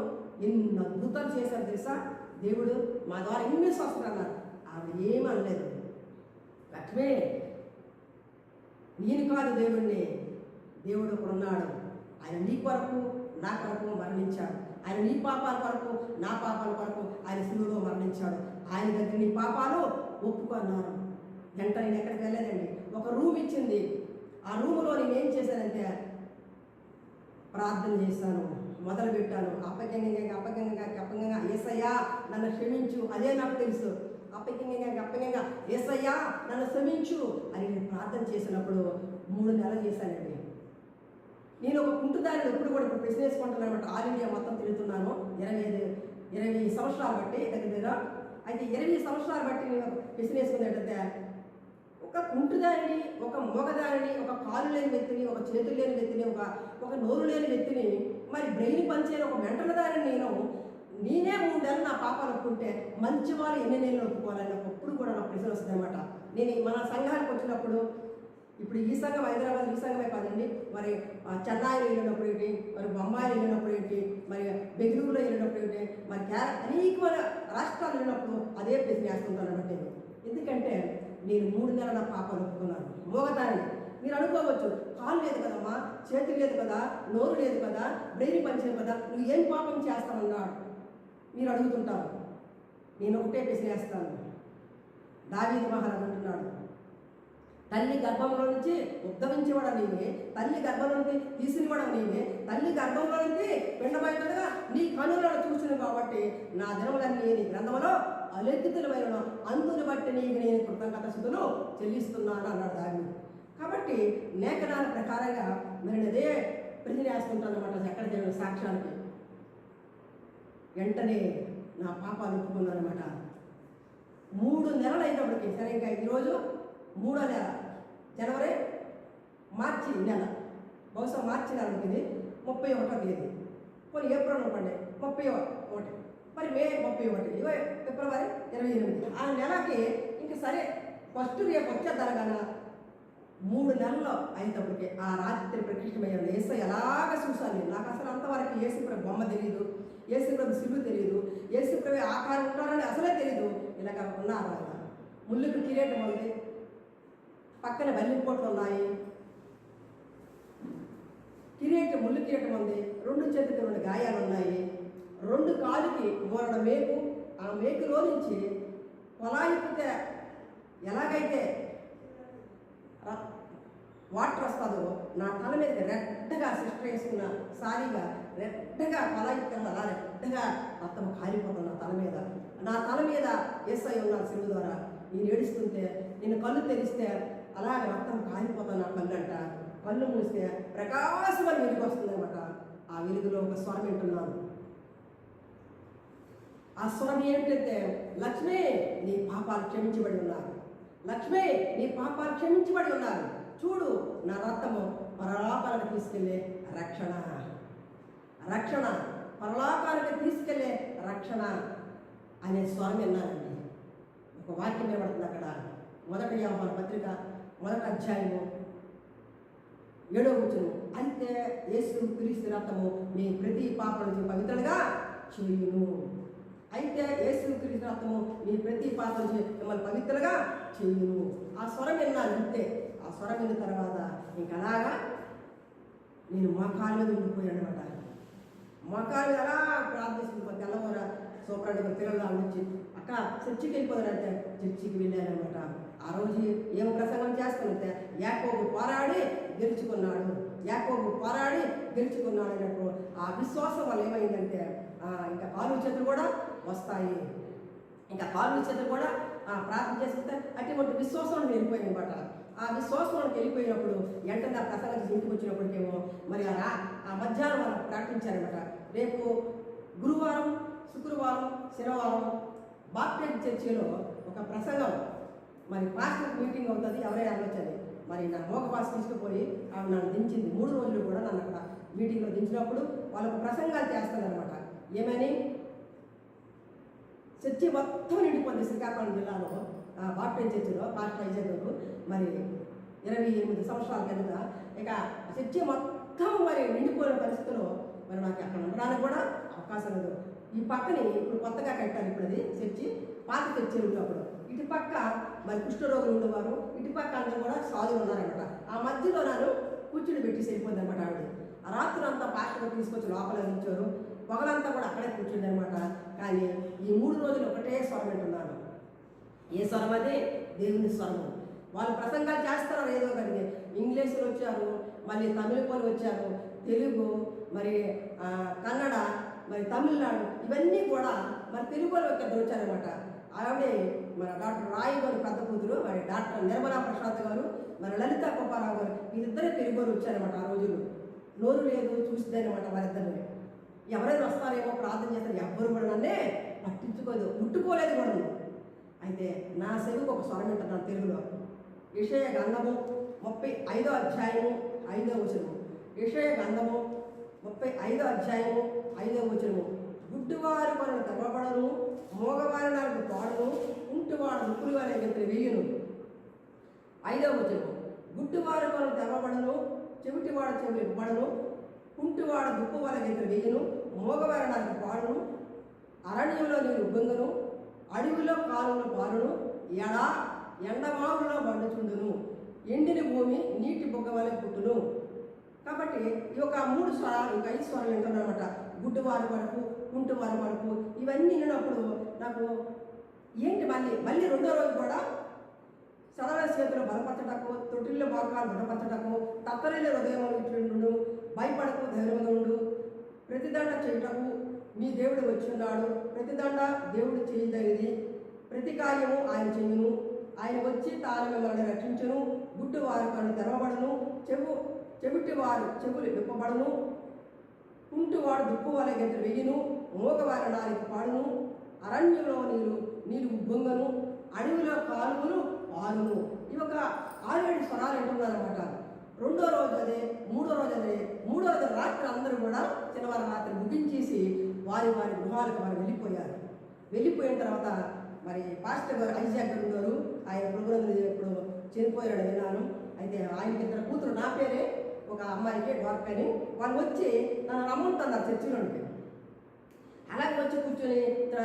ఎన్ని అద్భుతాలు చేశారు తెలుసా? దేవుడు మా ద్వారా ఎన్ని స్వస్థత అన్నారు. ఆవిడ ఏమీ అనలేదు. లక్ష్మే, నేను కాదు దేవుడిని, దేవుడు ఒకడు ఉన్నాడు. ఆయన నీ కొరకు నా కొరకు మరణించాడు. ఆయన నీ పాపాల కొరకు నా పాపాల కొరకు ఆయన శిలువలో మరణించాడు. ఆయన దగ్గర నీ పాపాలు ఒప్పుకున్నారు. వెంటనే నేను ఎక్కడికి వెళ్ళలేదండి. ఒక రూమ్ ఇచ్చింది. ఆ రూములో నేను ఏం చేశానంటే ప్రార్థన చేశాను, మొదలు పెట్టాను. అప్పకంగా యేసయ్యా నన్ను క్షమించు, అదే నాకు తెలుసు. అప్పకంగా యేసయ్యా నన్ను క్షమించు అని నేను ప్రార్థన చేసినప్పుడు 3 నెలలు చేశానండి. నేను ఒక కుంటుదారిని ఎప్పుడు కూడా ఇప్పుడు ప్రశ్న వేసుకుంటున్నాను అనమాట. ఆల్ ఇండియా మొత్తం తిరుగుతున్నాను 20 సంవత్సరాలు బట్టి దగ్గర. అయితే 20 సంవత్సరాలు బట్టి నేను ప్రశ్న వేసుకునేటంటే ఒక కుంటుదారిని, ఒక మోగదారిని, ఒక కాలు లేని వ్యక్తిని, ఒక చేతులు లేని వ్యక్తిని, ఒక నోరు లేని వ్యక్తిని, మరి బ్రెయిన్ పనిచేయని ఒక మెంటల్ దారిని నేనే 3 నెలలు నా పాపాలు ఒప్పుకుంటే మంచి వాళ్ళు ఎన్ని నెలలు ఒప్పుకోవాలని ఒకప్పుడు కూడా నాకు ప్రశ్న వస్తుంది అనమాట. నేను మన సంఘానికి వచ్చినప్పుడు, ఇప్పుడు ఈ సంఘం హైదరాబాద్ ఈ సంఘమే కాదండి, మరి చెన్నైలో వెళ్ళినప్పుడు ఏంటి, మరి బొంబాయిలో వెళ్ళినప్పుడు ఏంటి, మరి బెంగళూరులో వెళ్ళినప్పుడు ఏంటి, మరి అనేకమైన రాష్ట్రాలు వెళ్ళినప్పుడు అదే ప్రశ్న వేస్తుంటాను అనమాట నేను. ఎందుకంటే నేను 3 నెలల నా పాపాలు ఒప్పుకున్నాను. మోగదాన్ని మీరు అనుకోవచ్చు, కాలు లేదు కదమ్మా, చేతి లేదు కదా, నోరు లేదు కదా, బ్రెయిన్ పనిచేయదు కదా, నువ్వు ఏం పాపం చేస్తామన్నాడు మీరు అడుగుతుంటారు. నేను ఒకటే ప్రశ్న వేస్తాను. దావీదు మహారాజు అంటున్నాడు, తల్లి గర్భంలో నుంచి ఉద్భవించేవాడు నీవే, తల్లి గర్భంలో నుంచి తీసినవాడు నీవే, తల్లి గర్భంలో నుంచి పిండమైనట్టుగా నీ కనులను చూసిన కాబట్టి నా దినములన్నీ నీ గ్రంథంలో అలెక్కితులమైన అందుని బట్టి నీకు నేను కృతజ్ఞత స్తుతులు చెల్లిస్తున్నాను అన్నాడు దావీదు. కాబట్టి లేఖనాల ప్రకారంగా మరి అదే ప్రశ్న వేస్తుంటాను అనమాట. ఎక్కడ జరిగిన సాక్ష్యానికి వెంటనే నా పాపాలు ఒప్పుకున్నాను అనమాట. 3 నెలలు అయినప్పటికీ, సరే ఇంకా ఈరోజు 3వ నెల, జనవరి మార్చి నెల, బహుశా మార్చి నెల ఉంటుంది 31వ తేదీ, కొన్ని ఏప్రిల్ అనుకోండి 31, మరి మే 31, ఫిబ్రవరి 28, ఆ నెలకి ఇంక సరే ఫస్ట్ రేపు వచ్చేద్దనగాన 3 నెలలు అయినప్పటికీ ఆ రాత్రి ప్రకృష్టమైన యేసయ్య ఎలాగ చూశాను. నాకు అసలు అంతవరకు యేసుప్రభు బొమ్మ తెలియదు, యేసుప్రభు శిలువ తెలియదు, యేసుప్రభు ఆకారం ఉంటారని అసలే తెలియదు. ఇలాగ ఉన్నారు. ముళ్ళుకు కిరీటం ఉంది, పక్కన బల్లిపోట్లు ఉన్నాయి, ముళ్ళు కిరీటం ఉంది, 2 చేతులకు 2 గాయాలు ఉన్నాయి, 2 కాలుకి మోరడ మేకు, ఆ మేకులో నుంచి పొలాయితే ఎలాగైతే వాటర్ వస్తుందో నా తల మీద రెడ్డగా సిస్టర్ వేసుకున్న సారీగా రెడ్డగా పొలాయితంగా అలా రెడ్డగా రక్తం కాలిపోతుంది నా తల మీద యేసయ్య ఉన్నాడు శిలువ ద్వారా. నేను ఏడుస్తుంటే, నేను కళ్ళు తెరిస్తే అలాగే రక్తం కాలిపోతాను నా కళ్ళంట. కళ్ళు మూస్తే ప్రకాశమని వెలుగు వస్తుంది అనమాట. ఆ వెలుగులో ఒక స్వరం వింటున్నాను. ఆ స్వరం ఏంటంటే, లక్ష్మి నీ పాపాలు క్షమించబడి ఉన్నారు, లక్ష్మి నీ పాపాలు క్షమించబడి ఉన్నారు, చూడు నా రక్తము పరలోకానికి తీసుకెళ్ళే రక్షణ, రక్షణ పరలోకానికి తీసుకెళ్ళే రక్షణ అనే స్వరం విన్నానండి. ఒక వాక్యం ఏమడుతుంది అక్కడ, 1 యోహాను పత్రిక 1వ అధ్యాయము 7వ వచనం, అయితే యేసు క్రీస్తు రక్తము మీ ప్రతి పాపం నుంచి పవిత్రంగా చేయును. అయితే యేసు క్రీస్తు రక్తము మీ ప్రతి పాపం నుంచి మిమ్మల్ని పవిత్రంగా చేయును. ఆ స్వరం విన్నాను అంతే. ఆ స్వరం విన్న తర్వాత ఇంకలాగా నేను మోకాళ్ళ మీద ఉండిపోయాను అనమాట. మోకాళ్ళ మీద అలా ప్రార్థిస్తుంది. తెల్లవర సూపరాడు పిల్లలు నుంచి అక్క చర్చికి వెళ్ళిపోతారంటే చర్చికి వెళ్ళారనమాట. ఆ రోజు ఏం ప్రసంగం చేస్తానంటే, యాకోబు పోరాడి గెలుచుకున్నాడు, యాకోబు పోరాడి గెలుచుకున్నాడు అన్నప్పుడు ఆ విశ్వాసం వల్ల ఏమైందంటే ఇంకా కాలు చేతులు కూడా వస్తాయి, ఇంకా కాలు చేతులు కూడా ప్రార్థన చేస్తే అటువంటి విశ్వాసం వెళ్ళిపోయింది అనమాట. ఆ విశ్వాసంలోకి వెళ్ళిపోయినప్పుడు వెంటనే ఆ ప్రసంగం ఇంటికి వచ్చినప్పటికేమో మరి ఆ మధ్యాహ్నం మనం ప్రకటించారనమాట. రేపు గురువారం, శుక్రవారం, శనివారం బాప్టిస్ట్ చర్చిలో ఒక ప్రసంగం, మరి పాస్టర్ మీటింగ్ అవుతుంది, ఎవరైనా అనొచ్చని. మరి నా మోగ పాస్ తీసుకుపోయి ఆమె నన్ను దించింది. 3 రోజులు కూడా నన్ను అక్కడ మీటింగ్లో దించినప్పుడు వాళ్ళకు ప్రసంగాలు చేస్తానమాట. ఏమని, చర్చి మొత్తం నిండిపోయింది శ్రీకాకుళం జిల్లాలో బాప్టిస్ట్ చర్చిలో పాస్టర్ ఐజాక్ మరి 28 సంవత్సరాల కింద ఇక చర్చి మొత్తం మరి నిండిపోయిన పరిస్థితుల్లో మరి నాకు అక్కడ ఉండడానికి కూడా అవకాశం లేదు. ఈ పక్కని ఇప్పుడు కొత్తగా కట్టారు, ఇప్పుడు అది చర్చి, పాత చర్చి ఉన్నప్పుడు ఇటు పక్క మరి కుష్ఠరోగులు ఉండేవారు, ఇటు పక్క అందరూ కూడా సాధువులు ఉన్నారనమాట. ఆ మధ్యలో నన్ను కూర్చుని పెట్టి వెళ్ళిపోయింది అనమాట ఆవిడ. ఆ రాత్రులంతా పాస్టర్గా తీసుకొచ్చి లోపల ఉంచారు, పొగలంతా కూడా అక్కడే కూర్చుంది అనమాట. కానీ ఈ 3 రోజులు ఒకటే స్వరం వింటున్నాను. ఏ స్వరం అది? దేవుని స్వరము. వాళ్ళు ప్రసంగాలు చేస్తున్నారు ఏదో కానీ, ఇంగ్లీషులు వచ్చారు, మళ్ళీ తమిళ వాళ్ళు వచ్చారు, తెలుగు, మరి కన్నడ, మరి తమిళనాడు, ఇవన్నీ కూడా మరి తెలుగు వాళ్ళు ఇద్దరు వచ్చారనమాట. ఆవిడే మన డాక్టర్ రాయి గారు పెద్ద కూతురు, మరి డాక్టర్ నిర్మలా ప్రసాద్ గారు, మరి లలిత గోపారావు గారు, వీరిద్దరే తెలుగు వాళ్ళు వచ్చారనమాట. ఆ రోజులు నోరు లేదు చూస్తుందనమాట వారిద్దరిని. ఎవరైనా వస్తారేమో ప్రార్థన చేస్తారు, ఎవ్వరు కూడా నన్నే పట్టించుకోదు, ముట్టుకోలేదు కూడా. అయితే నా సెలవుకు ఒక స్వరం వింటున్నాను తెలుగులో. యెషయా గ్రంథము 35వ అధ్యాయము 5వ వచనము. యెషయా గ్రంథము 35వ అధ్యాయము 5వ వచనము. గుడ్డివారు మనను తెరవబడను, మోగవారి నాకు పాడును, కుంటివాడు ముక్కులు అనే గంటలు వేయును. 5వ వచనము. గుడ్డివారు మనను తెరవబడను, చెవిటివాడు చెవులు ఇవ్వబడను, కుంటివాడు దుప్పు వాళ్ళ గంటలు వేయును, మోగవారి నాకు పాడును, అరణ్యంలో నేను ఉబ్బొంగను, అడవిలో కాలువలు పారును, ఎండమావులో మండుచుండును, ఎండిన భూమి నీటి బొగ్గ వలె పుట్టును. కాబట్టి ఈ యొక్క 3 స్వరాలు, ఇంకా 5 స్వరాలు వింటున్నమాట. గుడ్డివారి వరకు, కుంటివారి వరకు, ఇవన్నీ విన్నప్పుడు నాకు ఏంటి మళ్ళీ రెండో రోజు కూడా సరళ చేతులు బలపరచటకు, తొట్టిల్లో మోకాలు బలపరచటకు, తత్తరిల్లే హృదయం ఇట్లుండు, భయపడకు ధైర్యంగా ఉండు, ప్రతిదండ చేయుటకు మీ దేవుడు వచ్చిన్నాడు, ప్రతిదండ దేవుడు చేయదగినది, ప్రతి కార్యము ఆయన చేయును, ఆయన వచ్చి తాను మిమ్మల్ని రక్షించును, గుడ్డివారు కళ్ళు తెరవబడును, చెవిటివారు చెవులు విప్పబడును, కుంటివాడు దుప్పు వలె గంటలు వేయును, మోగవారి నాలుగు పాడును, అరణ్యంలో నీరు ఉబ్బొంగను, అడవిలో కాలువలు పారును. ఈ ఒక 6-7 స్వరాలు అంటున్నారన్నమాట. రెండో రోజు అదే, మూడో రోజు అదే. మూడో రోజు రాత్రి అందరూ కూడా శనివారం రాత్రి ముగించేసి వారి గృహాలకు వారు వెళ్ళిపోయిన తర్వాత మరి పాస్టర్ గారు ఐజాక్ గారు ఉన్నారు, ఆయన ప్రోగ్రాం ఇప్పుడు చనిపోయాడు విన్నాను. అయితే ఆయనకి 2 కూతురు, నా పేరే ఒక అమ్మాయికి వర్క్ అని, వాళ్ళు వచ్చి నన్ను రమ్మంటున్నారు చర్చిలోనికి. అలాగే వచ్చి కూర్చొని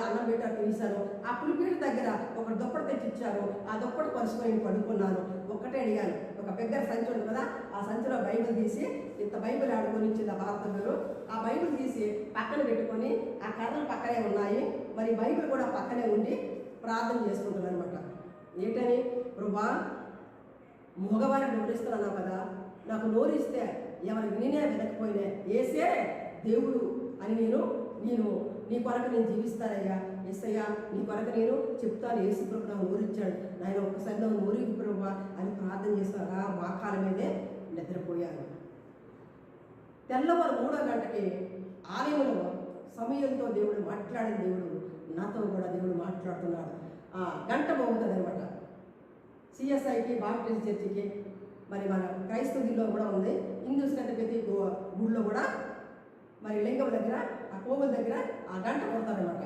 అన్నం పెట్టారు, తీశాను. ఆ పులిపీట దగ్గర ఒక దుప్పటి తెచ్చి ఇచ్చారు, ఆ దుప్పటి పరుచుకొని పడుకున్నాను. ఒక్కటే అడిగాను, ఒక పెగ్గర సంచి ఉంది కదా, ఆ సంచిలో బైబిల్ తీసి ఇంత బైబిల్ ఆడుకొని ఇచ్చింది ఆ భారతీయులు. ఆ బైబిల్ తీసి పక్కన పెట్టుకొని, ఆ కథలు పక్కనే ఉన్నాయి, మరి బైబిల్ కూడా పక్కనే ఉండి ప్రార్థన చేసుకుంటున్నాను అనమాట. ఏంటని? ప్రభా, మగవారిని నోరిస్తున్నాను కదా, నాకు నోరిస్తే ఎవరు వినే వినకపోయినా ఏసే దేవుడు అని నేను నీ కొరకు నేను జీవిస్తానయ్యా, ఎస్సయ్యా నీ కొరకు నేను చెప్తాను, ఏసు ప్రభు నాకు నోరిచ్చాడు, నాయన ఒక్కసారి నాకు నోరికి ప్రభు అని ప్రార్థన చేస్తాను. ఆ వాకాల మీదే నిద్రపోయాను. తెల్లవారు 3వ గంటకి ఆలయంలో సమయంతో దేవుడు మాట్లాడిన దేవుడు నాతో కూడా దేవుడు మాట్లాడుతున్నాడు. గంట మోగుతుంది అనమాట. సిఎస్ఐకి, బాప్టిస్ట్ చర్చికి, మరి మన క్రైస్తవుల్లో కూడా ఉంది, హిందూస్ కంటే ప్రతి గుడిలో కూడా మరి లింగం దగ్గర, ఆ కోవుల దగ్గర ఆ గంట కొడతారనమాట.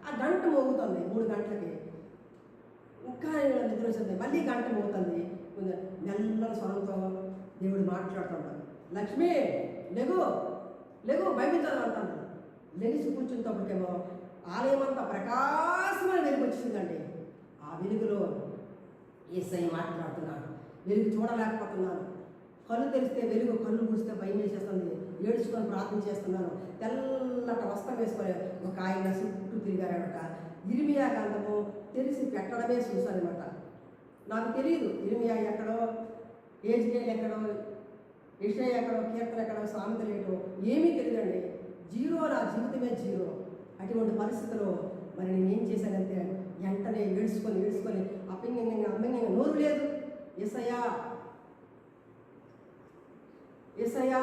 ఆ గంట మోగుతుంది 3 గంటలకి. ఇంకా నిద్ర వస్తుంది, మళ్ళీ గంట మోగుతుంది. మెల్లన స్వరంతో దేవుడు మాట్లాడుతుంటాడు. లక్ష్మి లెగు బైబిల్ చదవంటాను. లెగిసి కూర్చుంటప్పటికేమో ఆలయం అంతా ప్రకాశమైన వెలుగు వచ్చిందండి. ఆ వెలుగులో యేసయ్య మాట్లాడుతున్నాడు. వెలుగు చూడలేకపోతున్నాను. కళ్ళు తెరిస్తే వెలుగు, కళ్ళు మూస్తే భయం వేసేస్తుంది. ఏడ్చుకొని ప్రార్థన చేస్తున్నాను. తెల్లట వస్త్రం వేసుకొని ఒక ఆయన చుట్టూ తిరిగారనమాట. ఇర్మియా గ్రంథము తెరిచి పెట్టడమే చూశానమాట. నాకు తెలియదు ఇర్మియా ఎక్కడో, ఏజ్కేల్ ఎక్కడో, యెషయా ఎక్కడో, కీర్తన ఎక్కడో, సామెతలు ఏంటో ఏమీ తెలియదండి. జీరో, నా జీవితమే జీరో. అటువంటి పరిస్థితుల్లో మరి నేను ఏం చేశానంటే వెంటనే ఏడ్చుకొని అమ్మంగా నోరు లేదు. ఏసయ్యా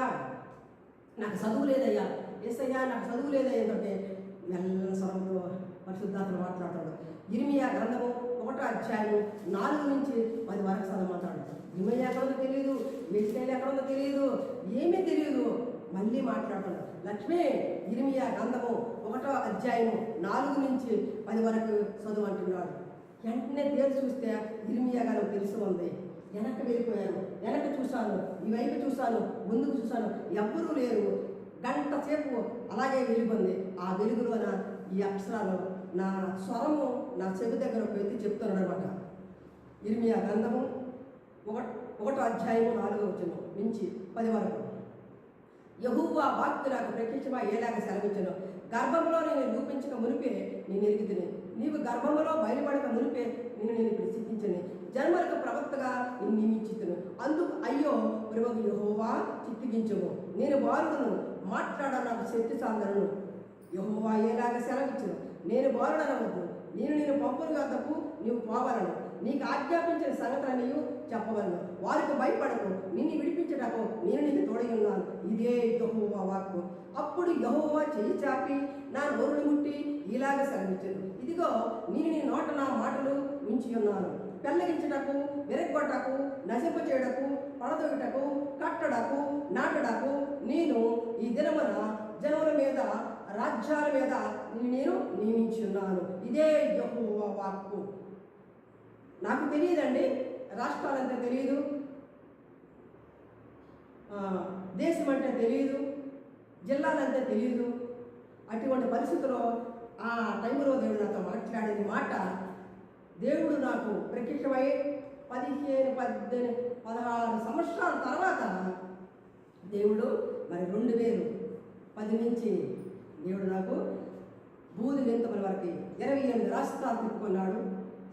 నాకు చదువు లేదయ్యా, ఏసయ్యా నాకు చదువు లేదయ్యా అంటే మెల్ల స్వరంతో పరిశుద్ధాత్మ మాట్లాడతాడు. ఇర్మియా గ్రంథము 1వ అధ్యాయం 4 నుంచి 10 వరకు చదవమంటాడు. ఇర్మియా ఎక్కడుందో తెలియదు, ఎజ్కేల్ ఎక్కడుందో తెలియదు, ఏమీ తెలియదు. మళ్ళీ మాట్లాడతాడు. లక్ష్మి, ఇర్మియా గ్రంథము 1వ అధ్యాయము 4 నుంచి 10 వరకు చదువు అంటున్నాడు. వెంటనే దేవుడు చూస్తే ఇర్మియా గారు తెలుసు ఉంది. వెనక్కి వెళ్ళిపోయాను, వెనక్కి చూశాను, ఈ వైపు చూశాను, ముందుకు చూశాను, ఎవ్వరూ లేరు. గంట సేపు అలాగే వెలుగుంది. ఆ వెలుగులోన ఈ అక్షరాలు నా స్వరము నా చెవి దగ్గర పెట్టి చెప్తున్నాడు అనమాట. ఇర్మియా గ్రంథము 1వ అధ్యాయము 4వ వచనం నుంచి 10 వరకు. యెహోవా వాక్కు నాకు ప్రత్యక్షమై ఏలాగ సెలవిచ్చెను. గర్భంలో నేను రూపించక మునిపే నేను ఎరుగుతిని, నీవు గర్భంలో బయలుపడక మునిపే నేను ఇప్పుడు సిద్ధించని, జన్మలకు ప్రవక్తగా నేను నియమించుతును. అందుకు అయ్యో ప్రభువు యెహోవా చిత్తగించుము, నేను బాలుడును, మాట్లాడ నాకు శక్తి సాందరను. యెహోవా ఏలాగ సెలవిచ్చును, నేను బాలుడనవద్దు, నేను పంపును వద్దకు నీవు పోవలను, నీకు ఆజ్ఞాపించిన సంగతులను నీవు చెప్పవలను. వారికి భయపడకు, నిన్ను విడిపించటకు నేను నీకు తోడై ఉన్నాను. ఇదే యెహోవా వాక్కు. అప్పుడు యెహోవా చెయ్యి చాపి నా నోరుని ముట్టి ఇలాగ సెలవిచ్చాను, ఇదిగో నేను నీ నోట నా మాటలు ఉంచి ఉన్నాను. పెళ్ళగించటకు, విరగొట్టకు, నశింప చేయడకు, పడదొగటకు, కట్టడకు, నాటడకు నేను ఈ దినమున జనముల మీద, రాజ్యాల మీద నేను నియమించి ఉన్నాను. ఇదే యెహోవా వాక్కు. నాకు తెలియదండి, రాష్ట్రాలంటే తెలియదు, దేశం అంటే తెలియదు, జిల్లాలంటే తెలియదు. అటువంటి పరిస్థితుల్లో ఆ టైంలో దేవుడు నాతో మాట్లాడేది మాట, దేవుడు నాకు ప్రత్యక్షమై 15, 18, 16 సంవత్సరాల తర్వాత దేవుడు మరి 2010 నుంచి దేవుడు నాకు బూది వింతముల వరకు 28 రాష్ట్రాలు తిప్పుకున్నాడు.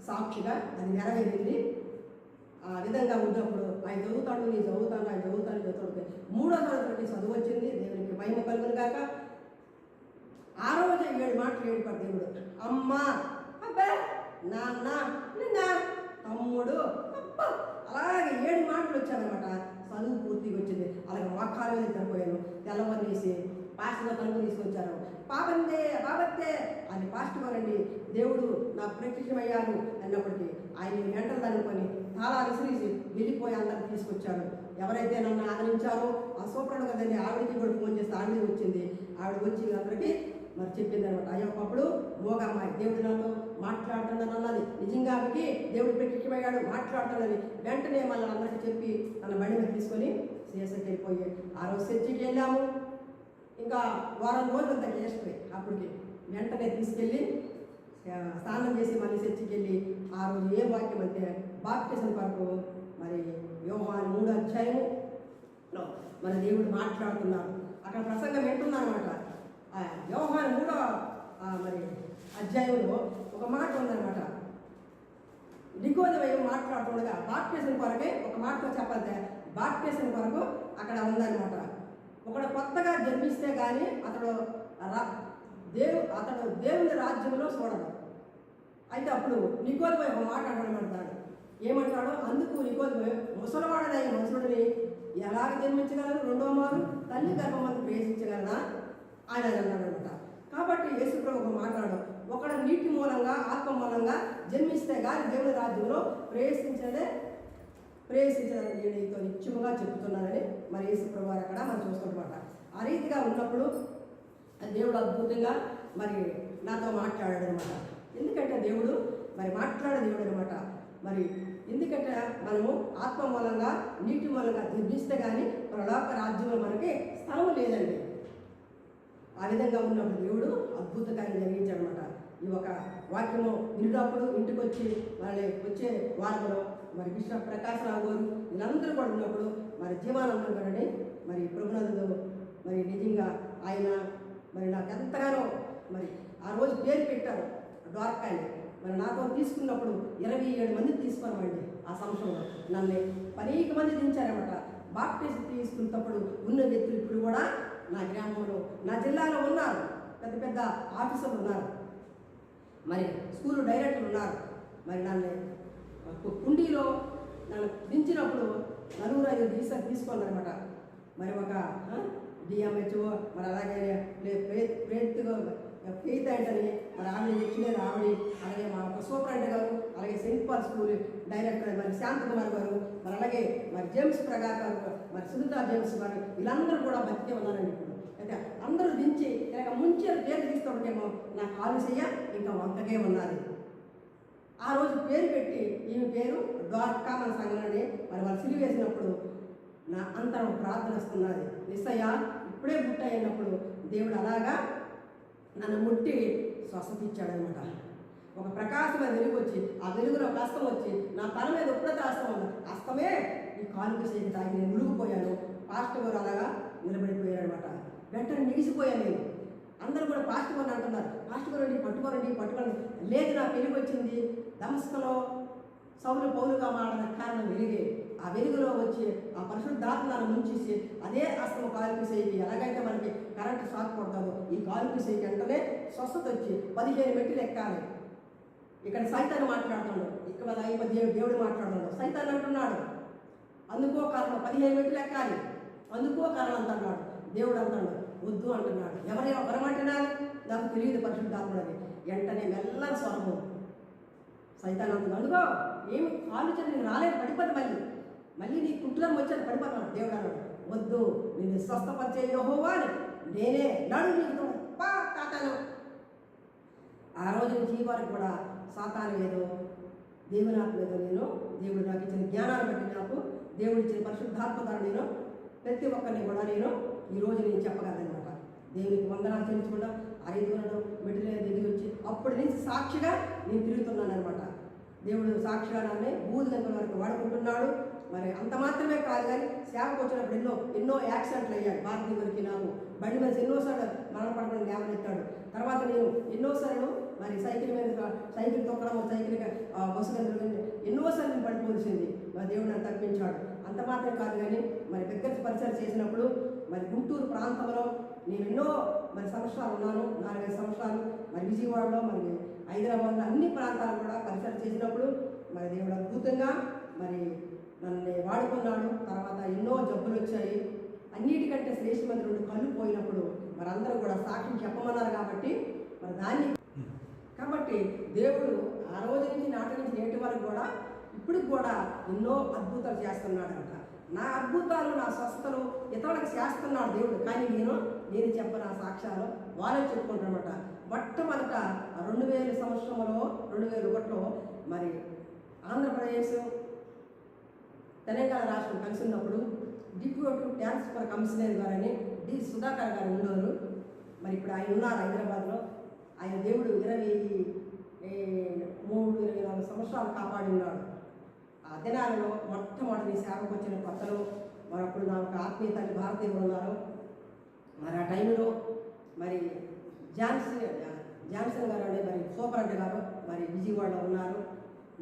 సాక్షిగా అది నెరవేరింది. ఆ విధంగా ఉన్నప్పుడు ఆయన చదువుతాడు, నేను చదువుతాను, ఆయన చదువుతాడు. 3వ సంవత్సరానికి చదువు వచ్చింది. దేవునికి మహిమ కలుగును గాక. 6వ రోజు 7 మాటలు ఏడుపాడు దేవుడు. అమ్మ, అబ్బా, నాన్న, నిన్న, తమ్ముడు, అబ్బా, అలాగే 7 మాటలు వచ్చానమాట. చదువు పూర్తిగా వచ్చింది. అలాగే మోకాల మీద చనిపోయాను. తెల్లవనేసి పాస్టర్ తలుపు తీసుకొచ్చారు. బాబత్తే అది పాస్టర్ గారండి, దేవుడు నాకు ప్రత్యక్షమయ్యారు అన్నప్పటికీ ఆయన వెంటనే అనుకొని తాళాలు విసిరేసి వెళ్ళిపోయి అందరిని తీసుకొచ్చాడు. ఎవరైతే నన్ను ఆదరించారో ఆ సూపరుడు కదండి, ఆవిడకి కూడా ఫోన్ చేస్తే ఆవిడ వచ్చింది. ఆవిడ వచ్చి అందరికీ మరి చెప్పింది అనమాట. అయ్యప్పుడు మోగమ్మాయి దేవుడు నాతో మాట్లాడుతున్నాను అన్నది. నిజంగా ఆమెకి దేవుడు ప్రత్యక్షమయ్యాడు, మాట్లాడుతున్నానని వెంటనే మళ్ళీ అందరికీ చెప్పి తన బండి మీద తీసుకొని సిఎస్ఐకి వెళ్ళిపోయి ఆ రోజు చర్చికి వెళ్ళాము. ఇంకా వారం రోజులు అంతా చేస్తే అప్పటికి వెంటనే తీసుకెళ్ళి స్నానం చేసి మళ్ళీ చర్చికి వెళ్ళి ఆ రోజు ఏ వాక్యం అంటే బాప్టిజం కొరకు మరి యోహాను 3వ అధ్యాయములో మన దేవుడు మాట్లాడుతున్నారు. అక్కడ ప్రసంగం వింటున్నాను అనమాట. యోహాను 3వ మరి అధ్యాయంలో ఒక మాట ఉందన్నమాట. నికోదేము మాట్లాడుతుండగా బాప్టిజం కొరకే ఒక మాటతో చెప్పాలంటే బాప్టిజం కొరకు అక్కడ ఉందన్నమాట. ఒకడు కొత్తగా జన్మిస్తే కానీ అతడు దేవుని రాజ్యంలో చూడదు. అయితే అప్పుడు నికోదేము ఒక మాట అంటాడు. ఏమంటాడు? అందుకు నికోదేము, ముసలివాడనై మనుషుడిని ఎలాగ జన్మించగలరు? 2వ మారు తల్లి గర్భమందు ప్రవేశించగలనా ఆయన అన్నాడు అనమాట. కాబట్టి యేసుప్రభు ఒక మాట్లాడు, ఒకడు నీటి మూలంగా, ఆత్మ మూలంగా జన్మిస్తే కానీ దేవుని రాజ్యంలో ప్రవేశించదని నేను నీతో నిత్యముగా చెప్తున్నానని మరి యేసుప్రభు వారు అక్కడ మనం చూసుకుంటామాట. ఆ రీతిగా ఉన్నప్పుడు దేవుడు అద్భుతంగా మరి నాతో మాట్లాడాడు అనమాట. ఎందుకంటే దేవుడు మరి మాట్లాడే దేవుడు అనమాట. మరి ఎందుకంటే మనము ఆత్మ మూలంగా, నీటి మూలంగా జన్మిస్తే కానీ పరలోక రాజ్యంలో మనకి స్థలం లేదండి. ఆ విధంగా ఉన్నప్పుడు దేవుడు అద్భుత కార్యం జరిగించాడు అనమాట. ఈ ఒక వాక్యము వినేటప్పుడు ఇంటికి వచ్చి మళ్ళీ వచ్చే వారంలో మరి కృష్ణ ప్రకాశరావు గారు వీళ్ళందరూ కూడా ఉన్నప్పుడు మరి జీవానందం కదండి మరి ప్రభునందు మరి నిజంగా ఆయన మరి నాకు ఎంతగానో మరి ఆ రోజు పేరు పెట్టారు ద్వారకాయని. మరి నాతో తీసుకున్నప్పుడు 27 మంది తీసుకున్నామండి. ఆ సంవత్సరంలో నన్ను 10 మంది దించారన్నమాట. బాప్టిజం తీసుకున్నప్పుడు ఉన్న వ్యక్తులు ఇప్పుడు కూడా నా గ్రామంలో, నా జిల్లాలో ఉన్నారు. పెద్ద పెద్ద ఆఫీసర్లు ఉన్నారు, మరి స్కూల్ డైరెక్టర్లు ఉన్నారు. మరి నన్ను కుండీలో నన్ను దించినప్పుడు 4-5 తీసుకున్నారనమాట. మరి ఒక డిఎంహెచ్ఓ మరి అలాగే ఫెయిత్ ఏంటని మరి ఆవిడ తెచ్చిలేదు ఆవిడ, అలాగే మా ఒక సూపరింటెండెంట్ గారు, అలాగే సెయింట్ పాల్ స్కూల్ డైరెక్టర్ మరి శాంతకుమార్ గారు, మరి అలాగే మరి జేమ్స్ ప్రకాష్ గారు, మరి సునీత జేమ్స్ గారు, వీళ్ళందరూ కూడా బతికే ఉన్నారండి. ఇప్పుడు అయితే అందరూ దించి ఇలాగ ముంచి పేరు తీస్తుంటేమో నా కాలు చెయ్య ఇంకా వంకకే ఉన్నది. ఆ రోజు పేరు పెట్టి ఈమె పేరు ద్వారకా మన సంఘంలోనే మరి వాళ్ళు సిలువ వేసినప్పుడు నా అంతరం ప్రార్థన వస్తున్నది. నిస్సయ్య ఇప్పుడే బుట్ట అయినప్పుడు దేవుడు అలాగా నన్ను ముట్టి స్వస్థత ఇచ్చాడనమాట. ఒక ప్రకాశమైన వెలుగు వచ్చి ఆ వెలుగులో ఒక అస్తం వచ్చి నా తల మీద ఎప్పుడైతే అస్తం ఉందో అస్తమే ఈ కాలుకి చేసి తాగి నేను మునిగిపోయాను. పాస్టర్ గారు అలాగా నిలబడిపోయాడు అనమాట. వెంటనే నిగిసిపోయాను నేను. అందరూ కూడా పాస్టర్ గారిని అంటున్నారు, పాస్టర్ గారు పట్టుకోండి. లేదు, నా వెలుగు వచ్చింది. దమస్కలో సౌలు పౌలుగా మారిన కారణం వెలుగే. ఆ వెలుగులో వచ్చి ఆ పరిశుద్ధాత్మను ముంచేసి అదే అస్తము కాలుకి చేయి ఎలాగైతే మనకి కరెంటు షాక్ కొడతాదో ఈ కాలుకి చేయి వెంటనే స్వస్థత వచ్చి 15 మెట్లు ఎక్కాలి. ఇక్కడ సైతాన్ని మాట్లాడుతున్నాడు, ఇక్కడ దేవుడు మాట్లాడుతున్నాడు. సైతాన్ని అంటున్నాడు అందుకో కారణం 15 మెట్లు ఎక్కాలి, అందుకో కారణం అంటున్నాడు. దేవుడు అంటున్నాడు వద్దు అంటున్నాడు. ఎవరమంటున్నారు? నాకు తెలియదు పరిశుద్ధాత్ముడని. వెంటనే మెల్లని స్వరము సైతాన్ని అంటుంది అందుకో ఏమి కాలు చెల్లి నేను రాలేదు, పడిపోదు మళ్ళీ నీ కుట్రం వచ్చాను పడిపోతాను. దేవుడు అన్నాడు వద్దు, నిన్ను స్వస్థపరిచే యెహోవా నేనే, నడు నీకు తాతాను. ఆ రోజు నుంచి ఈ వారికి కూడా సాతాను ఏదో దేవుని ఆత్మ ఏదో నేను దేవుడు నాకు ఇచ్చిన జ్ఞానాన్ని బట్టి నాకు దేవుడు ఇచ్చిన పరిశుద్ధాత్మ ద్వారా నేను ప్రతి ఒక్కరిని కూడా నేను ఈరోజు నేను చెప్పగలనమాట. దేవునికి వందనాలు చెల్లించకుండా 500 మెట్ల దిగి వచ్చి అప్పటి నుంచి సాక్షిగా నేను తిరుగుతున్నాను అనమాట. దేవుడు సాక్షిగా నన్ను బూది గంటల వరకు వాడుకుంటున్నాడు. మరి అంత మాత్రమే కాదు కానీ సేవకు వచ్చినప్పుడు ఎన్నో యాక్సిడెంట్లు అయ్యాడు. భారతీయ వరకు నాకు బండి మీద ఎన్నోసార్లు మరణపడకుండా లేవనెత్తాడు. తర్వాత నేను ఎన్నోసార్లు మరి సైకిల్ తొక్కడం, బస్సు గంటలు ఎన్నోసార్లు నేను పడిపోల్సింది. మా దేవుడు నన్ను తప్పించాడు. అంత మాత్రం కాదు కానీ మరి దగ్గర పరిచయం చేసినప్పుడు మరి గుంటూరు ప్రాంతంలో నేను ఎన్నో మరి సంవత్సరాలు ఉన్నాను, 4-5 సంవత్సరాలు. మరి విజయవాడలో మరి హైదరాబాద్లో అన్ని ప్రాంతాలు కూడా పరిచయం చేసినప్పుడు మరి దేవుడు అద్భుతంగా మరి నన్ను వాడుకున్నాడు. తర్వాత ఎన్నో జబ్బులు వచ్చాయి. అన్నిటికంటే శ్రేష్టమైన 2 కళ్ళు పోయినప్పుడు మరి అందరూ కూడా సాక్ష్యం చెప్పమన్నారు మరి దాన్ని కాబట్టి దేవుడు ఆ రోజు నుంచి నాటి నుంచి నేటి వరకు కూడా ఇప్పుడు కూడా ఎన్నో అద్భుతాలు చేస్తున్నాడంట. నా అద్భుతాలు నా స్వస్థతలు ఇతరులకు చేస్తున్నాడు దేవుడు. కానీ నేను చెప్పిన సాక్ష్యాలు వాళ్ళే చెప్పుకుంటారనమాట. మొట్టమొదట 2000 సంవత్సరంలో 2001లో మరి ఆంధ్రప్రదేశ్ తెలంగాణ రాష్ట్రం కలిసి ఉన్నప్పుడు డిప్యూటీ ట్రాన్స్ఫర్ కమిషనర్ గారని డి సుధాకర్ గారు ఉన్నారు. మరి ఇప్పుడు ఆయన ఉన్నారు హైదరాబాద్లో. ఆయన దేవుడు 23-24 సంవత్సరాలు కాపాడి ఉన్నాడు. ఆ దినాలలో మొట్టమొదటి సేవకు వచ్చిన కొత్తలో మరి అప్పుడు నా ఒక ఆత్మీయ తల్లి భారతీయులు ఉన్నారు. మరి ఆ టైంలో మరి జాన్సన్ గారు అనే మరి సూపరంట గారు మరి విజయవాడలో ఉన్నారు.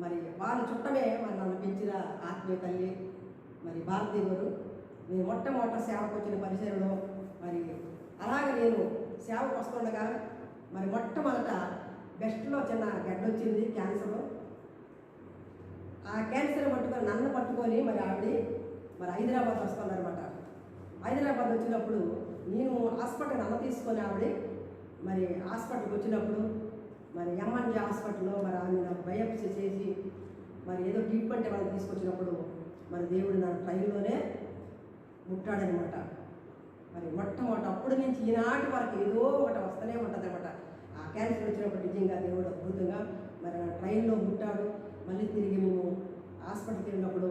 మరి వాళ్ళ చుట్టమే మరి నన్ను పెంచిన ఆత్మీయ తల్లి మరి భారతీయులు. నేను మొట్టమొదట సేవకు వచ్చిన పరిసరంలో మరి అలాగే నేను సేవకు వస్తుండగా మరి మొట్టమొదట బెస్ట్లో చిన్న గడ్డ వచ్చింది, క్యాన్సర్. ఆ క్యాన్సర్ నన్ను పట్టుకొని మరి ఆవిడ మరి హైదరాబాద్ వస్తుందన్నమాట. హైదరాబాద్ వచ్చినప్పుడు నేను హాస్పిటల్ అన్న తీసుకొని ఆవిడ మరి హాస్పిటల్కి వచ్చినప్పుడు మరి ఎంఎన్జీ హాస్పిటల్లో మరి ఆమె నాకు బయోప్సీ చేసి మరి ఏదో ట్రీట్మెంట్ వాళ్ళని తీసుకొచ్చినప్పుడు మరి దేవుడు నా ట్రైన్లోనే ముట్టాడనమాట. మరి మొట్టమొదట అప్పటి నుంచి ఈనాటి వరకు ఏదో ఒకటి వస్తూనే ఉంటుంది అనమాట. ఆ క్యాన్సర్ వచ్చినప్పుడు నిజంగా దేవుడు అద్భుతంగా మరి నా ట్రైన్లో ముట్టాడు. మళ్ళీ తిరిగి మేము హాస్పిటల్కి వెళ్ళినప్పుడు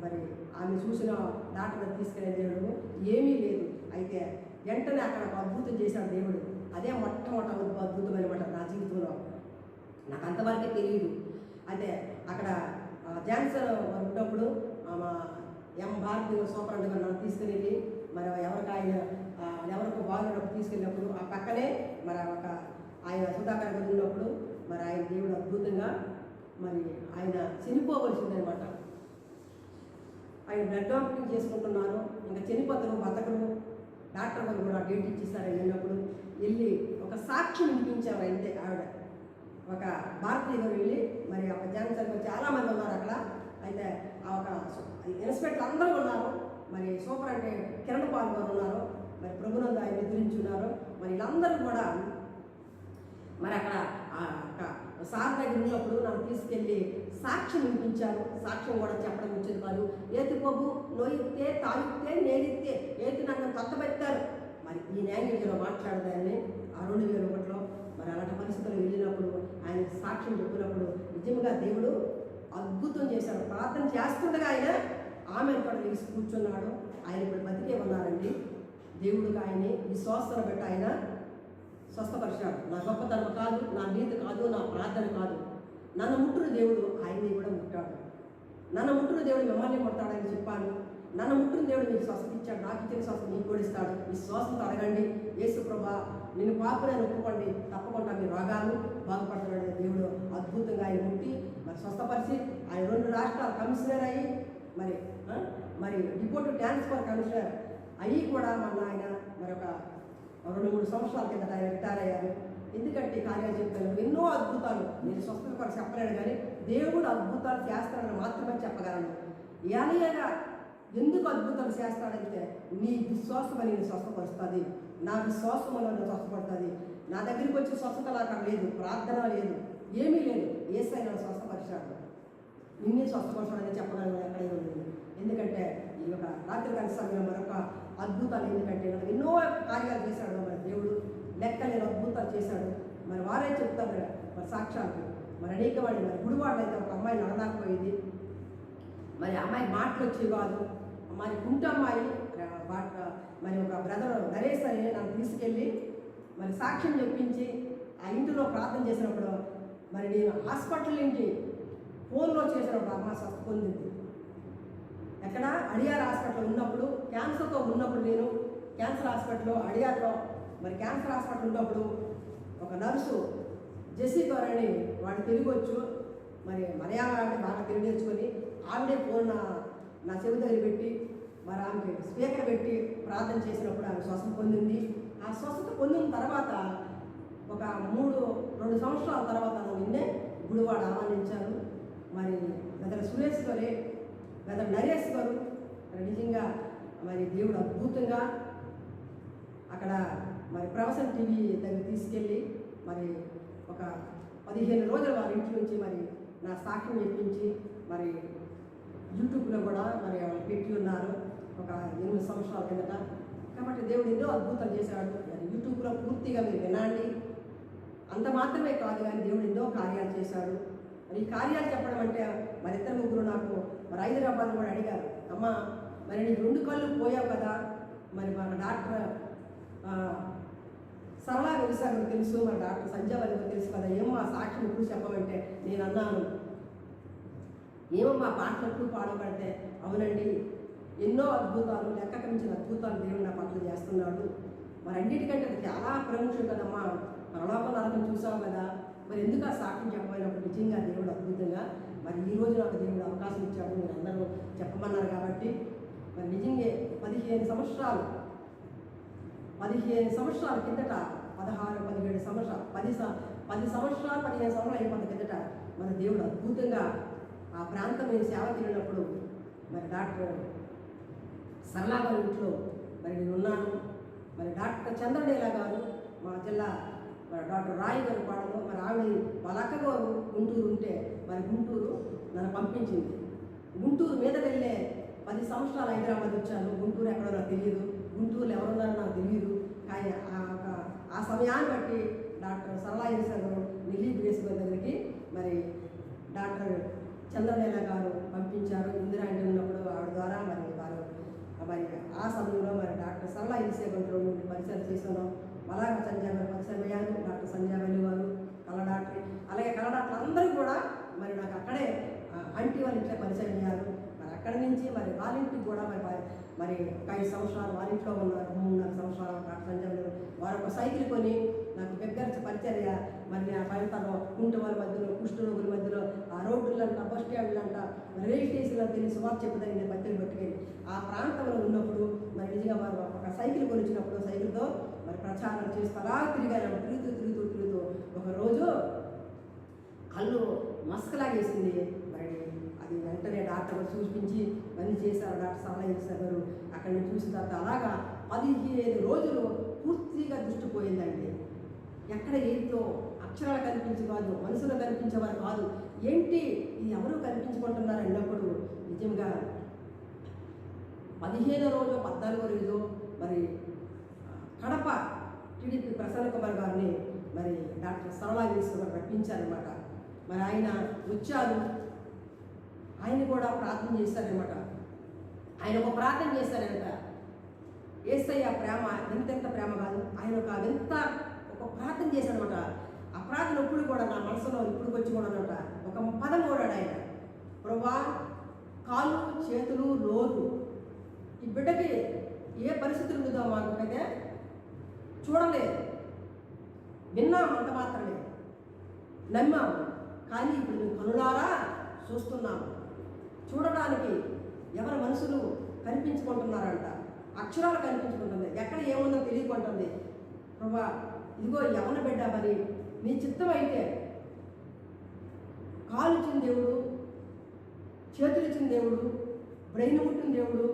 మరి ఆమె చూసిన డాక్టర్ తీసుకెళ్ళే దేవుడు ఏమీ లేదు. అయితే వెంటనే అక్కడ ఒక అద్భుతం చేశాడు దేవుడు. అదే మొట్టమొదటి అద్భుతం అనమాట నా జీవితంలో. నాకు అంతవరకే తెలియదు. అయితే అక్కడ జాన్సన్ ఉన్నప్పుడు మా భారతీయ సూపరంట్ గారు నన్ను తీసుకెళ్ళి మరి ఎవరికి బాగున్నప్పుడు తీసుకెళ్ళినప్పుడు ఆ పక్కనే మరి ఒక ఆయన సుధాకర్ గారు ఉన్నప్పుడు మరి ఆయన దేవుడు అద్భుతంగా మరి ఆయన చనిపోవలసిందనమాట. ఆయన బ్లడ్ డాక్టరింగ్ చేసుకుంటున్నారు, ఇంకా చనిపోతారు బతకరు. డాక్టర్ గారు కూడా డేట్ ఇచ్చేసారు. వెళ్ళినప్పుడు వెళ్ళి ఒక సాక్ష్యం వినిపించారు. అయితే ఆవిడ ఒక భారతీయ గారు వెళ్ళి మరి ఒక జాన్సన్ చాలామంది ఉన్నారు అక్కడ. అయితే ఆ ఒక ఇన్స్పెక్టర్ అందరూ ఉన్నారు. మరి సూపర్ అంటే కిరణ్ పాల్ గారు ఉన్నారు, మరి ప్రభునంద ఆయన గురించి ఉన్నారు. మరి వీళ్ళందరూ కూడా మరి అక్కడ సార్ దగ్గర ఉన్నప్పుడు నన్ను తీసుకెళ్ళి సాక్ష్యం వినిపించారు. సాక్ష్యం కూడా చెప్పడం వచ్చింది కాదు. ఏతి ప్రభు నొయ్యితే తాగితే నేడితే ఏతి నన్ను తత్తబెట్టారు, మరి ఈ లాంగ్వేజ్లో మాట్లాడదాన్ని ఆ 2001లో మరి అలాంటి పరిస్థితులు వెళ్ళినప్పుడు ఆయన సాక్ష్యం చెప్పినప్పుడు నిజంగా దేవుడు అద్భుతం చేశాడు. ప్రార్థన చేస్తుండగా ఆయన ఆమె కూడా లేచి కూర్చున్నాడు. ఆయన ఇప్పుడు బతికే ఉన్నారండి. దేవుడికి ఆయన్ని విశ్వాసన బట్టి ఆయన స్వస్థపరిచాడు. నా గొప్పతనం కాదు, నా నీతి కాదు, నా ప్రార్థన కాదు. నన్ను ముట్టును దేవుడు ఆయన్ని కూడా ముట్టాడు. నన్ను ముట్టును దేవుడు మిమ్మల్ని ముట్టాడని చెప్పాను. నన్ను ముట్టును దేవుడు మీకు స్వస్థత ఇచ్చాడు. నాకు ఇచ్చిన స్వస్థత మీకు కూడా ఇస్తాడు. విశ్వాసంతో అడగండి. యేసు ప్రభా నేను పాపని ఒప్పుకోండి, తప్పకుండా మీ రోగాలు బాగుపడతాడు. దేవుడు అద్భుతంగా ఆయన ముట్టి మరి స్వస్థపరిచి ఆయన 2 రాష్ట్రాల కమిషనర్ అయ్యి మరి డిపోర్ట్ ట్రాన్స్ఫర్ కమిషనర్ అయ్యి కూడా మన ఆయన మరొక 2-3 సంవత్సరాల కిందట ఆయన రిటైర్ అయ్యారు. ఎందుకంటే కార్యాలు చెప్తాను, ఎన్నో అద్భుతాలు నేను స్వస్థత కొరకు చెప్పలేను, కానీ దేవుడు అద్భుతాలు చేస్తాడని మాత్రమే చెప్పగలను. ఏలయగా ఎందుకు అద్భుతాలు చేస్తాడంటే నీ విశ్వాసం అని నేను స్వస్థపరుస్తుంది, నా విశ్వాసం అని స్వస్థపడుతుంది. నా దగ్గరికి వచ్చి స్వస్థత లాగా లేదు, ప్రార్థన లేదు, ఏమీ లేదు. యేసయ్య నన్ను స్వస్థపరిచాడు, నిన్నే స్వస్థపరచాడని చెప్పగలను ఎక్కడైనా ఉంది. ఎందుకంటే ఈ యొక్క రాత్రికాల సమయంలో మరొక అద్భుతాలు, ఎందుకంటే ఎన్నో కార్యాలు చేశాడు మన దేవుడు, లెక్కలేని అద్భుతాలు చేశాడు. మరి వారే చెప్తారు మరి సాక్ష్యాలు. మరి అనేకవాడి మరి గుడివాళ్ళు అయితే ఒక అమ్మాయి నడదాకపోయింది. మరి అమ్మాయి మాటలు వచ్చేవి కాదు. మరి కుంటమ్మాయి మరి ఒక బ్రదర్ నరేష్ అని నన్ను తీసుకెళ్ళి మరి సాక్ష్యం చెప్పించి ఆ ఇంటిలో ప్రార్థన చేసినప్పుడు మరి నేను హాస్పిటల్ నుంచి ఫోన్లో చేసినప్పుడు అమ్మ స్వస్థ పొందింది. ఎక్కడ అడియార్ హాస్పిటల్ ఉన్నప్పుడు, క్యాన్సర్తో ఉన్నప్పుడు, నేను క్యాన్సర్ హాస్పిటల్లో అడియార్లో మరి క్యాన్సర్ హాస్పిటల్ ఉన్నప్పుడు ఒక నర్సు జెస్సీ గారు అని వాడు తెలుగు వచ్చు, మరి మలయాళం అంటే బాగా తెలుగు నేర్చుకొని ఆవిడే ఫోన్ నా చెవి దగ్గర పెట్టి మరి ఆమెకి స్పీకర్ పెట్టి ప్రార్థన చేసినప్పుడు ఆమె స్వస్థత పొందింది. ఆ స్వస్థత పొందిన తర్వాత ఒక 2 సంవత్సరాల తర్వాత నిన్నే గుడివాడ ఆహ్వానించాను. మరి గదల సురేష్ గారే, గదల నరేష్ గారు నిజంగా మరి దేవుడు అద్భుతంగా అక్కడ మరి ప్రవసన్ టీవీ దగ్గర తీసుకెళ్ళి మరి ఒక 15 రోజులు వారి ఇంటి నుంచి మరి నా సాక్ష్యం చెప్పించి మరి యూట్యూబ్లో కూడా మరి వాళ్ళు పెట్టి ఉన్నారు ఒక 8 సంవత్సరాల కిందట. కాబట్టి దేవుడు ఎన్నో అద్భుతాలు చేశాడు. మరి యూట్యూబ్లో పూర్తిగా మీరు వినండి. అంత మాత్రమే కాదు, కానీ దేవుడు ఎన్నో కార్యాలు చేశాడు. మరి ఈ కార్యాలు చెప్పడం అంటే మరి 2-3 నాకు మరి హైదరాబాద్ కూడా అడిగారు, అమ్మ మరి నీకు 2 కళ్ళు పోయావు కదా, మరి మన డాక్టర్ సరళా వ్యవసాయం తెలుసు, మన డాక్టర్ సంజయ్ వాళ్ళకి తెలుసు కదా, ఏమో ఆ సాక్షిని ఇప్పుడు చెప్పమంటే నేను అన్నాను, ఏమమ్మా పాటలు ఎప్పుడు పాడబడితే, అవునండి ఎన్నో అద్భుతాలు, లెక్కకు మించిన అద్భుతాలు దేవుడు నా పట్ల చేస్తున్నాడు. మరి అన్నిటికంటే అది చాలా ప్రముఖం కదమ్మా, పరలోక నరకం చూసావు కదా, మరి ఎందుకు ఆ సాక్ష్యం చెప్పబోయినప్పుడు నిజంగా దేవుడు అద్భుతంగా మరి ఈరోజు నాకు దేవుడు అవకాశం ఇచ్చాడు. మీరు అందరూ చెప్పమన్నారు కాబట్టి మరి నిజంగా 15 సంవత్సరాల కిందట 16-17 సంవత్సరాలు 10 సంవత్సరాలు 15 సంవత్సరాలు అయిపోయిన కిందట మన దేవుడు అద్భుతంగా ఆ ప్రాంతం నేను సేవ తిరిగినప్పుడు మరి డాక్టర్ సరళా గారి ఇంట్లో మరి నేను ఉన్నాను. మరి డాక్టర్ చంద్రడేలా గారు మా జిల్లా మరి డాక్టర్ రాయ్ గారు పాడలో మరి ఆవిడ వాళ్ళ అక్కగారు గుంటూరు ఉంటే మరి గుంటూరు నన్ను పంపించింది. గుంటూరు మీద వెళ్ళే 10 సంవత్సరాలు హైదరాబాద్ వచ్చాను. గుంటూరు ఎక్కడో నాకు తెలియదు, గుంటూరులో ఎవరున్నారో నాకు తెలియదు. కానీ ఆ సమయాన్ని బట్టి డాక్టర్ సరళా గారు నెల్లీ గ్రేస్ గారి దగ్గరికి మరి డాక్టర్ చంద్రనేల గారు పంపించారు. ఇందిరా ఇంటి ఉన్నప్పుడు ఆవిడ ద్వారా మరి వారు మరి ఆ సమయంలో మరి డాక్టర్ సరళా గారు నుండి పరిచయం చేస్తున్నాం. అలాగే సంజయ్ గారు పరిచయం అయ్యారు, డాక్టర్ సంజయ్ గారు కళ డాక్టర్, అలాగే కళ డాక్టర్ అందరూ కూడా మరి నాకు అక్కడే ఆంటీ వాళ్ళ ఇంట్లో పరిచయం అయ్యారు. మరి అక్కడి నుంచి మరి వాళ్ళ ఇంటికి కూడా మరి 5 సంవత్సరాలు వాళ్ళ ఇంట్లో ఉన్నారు. 3-4 సంవత్సరాలు డాక్టర్ సంజయ్ గారు వారు ఒక సైకిల్ కొని నాకు దగ్గర పరిచర్య మరి ఆ పైతలో కుంట వాళ్ళ మధ్యలో కుష్ఠరోగుల మధ్యలో ఆ రోడ్లంట, బస్ స్టాండ్లంట, రైల్వే స్టేషన్లో తెలిసి వారు చెప్పుదని నేను బట్టలు పట్టుకెళ్ళి ఆ ప్రాంతంలో ఉన్నప్పుడు మరి నిజంగా వారు ఒక సైకిల్ కొనిచ్చినప్పుడు సైకిల్తో మరి ప్రచారం చేస్తూ అలా తిరిగాను. తిరుగుతూ ఒకరోజు కళ్ళు మస్కలాగేసింది. మరి అది వెంటనే డాక్టర్ చూపించి అన్నీ చేశారు. డాక్టర్ సరళా గారు అక్కడి నుంచి చూసిన తర్వాత అలాగా 15 రోజులు పూర్తిగా దృష్టి పోయిందండి. ఎక్కడ ఏంటో అక్షరాలు కనిపించి కాదు, మనుషులు కనిపించేవారు కాదు, ఏంటి ఇది ఎవరు కనిపించుకుంటున్నారు అన్నప్పుడు నిజంగా 15వ రోజు 14వ రోజు మరి కడప టీడీపీ ప్రసన్న కుమార్ గారిని మరి డాక్టర్ సరళా ఈశ్వర్ రప్పించారనమాట. మరి ఆయన వచ్చారు, ఆయన కూడా ప్రార్థన చేశారనమాట. ఆయన ఒక ప్రార్థన చేశారంట. యేసయ్య ప్రేమ ఎంతెంత ప్రేమ కాదు, ఆయన ఒక ప్రార్థన చేశారనమాట. ఆ ప్రార్థన ఇప్పుడు కూడా నా మనసులో ఇప్పుడు వచ్చి కూడా అనమాట ఒక పదం కూడాడు ఆయన, ప్రభువా కాళ్ళు చేతులు నోరు ఈ బిడ్డకి ఏ పరిస్థితులు ఉందో మాకైతే చూడలేదు, విన్నాం అంత మాత్రమే, నమ్మాము. కానీ ఇప్పుడు మేము కనులారా చూస్తున్నాము. చూడడానికి ఎవరి మనసులు కనిపించుకుంటున్నారంట, అక్షరాలు కనిపించుకుంటుంది, ఎక్కడ ఏముందో తెలియకుంటుంది. ప్రభా ఇదిగో యవన బిడ్డ, మరి నీ చిత్తం అయితే కాలు ఇచ్చిన దేవుడు, చేతులు ఇచ్చిన దేవుడు, బ్రెయిన్ ముట్టిన దేవుడు,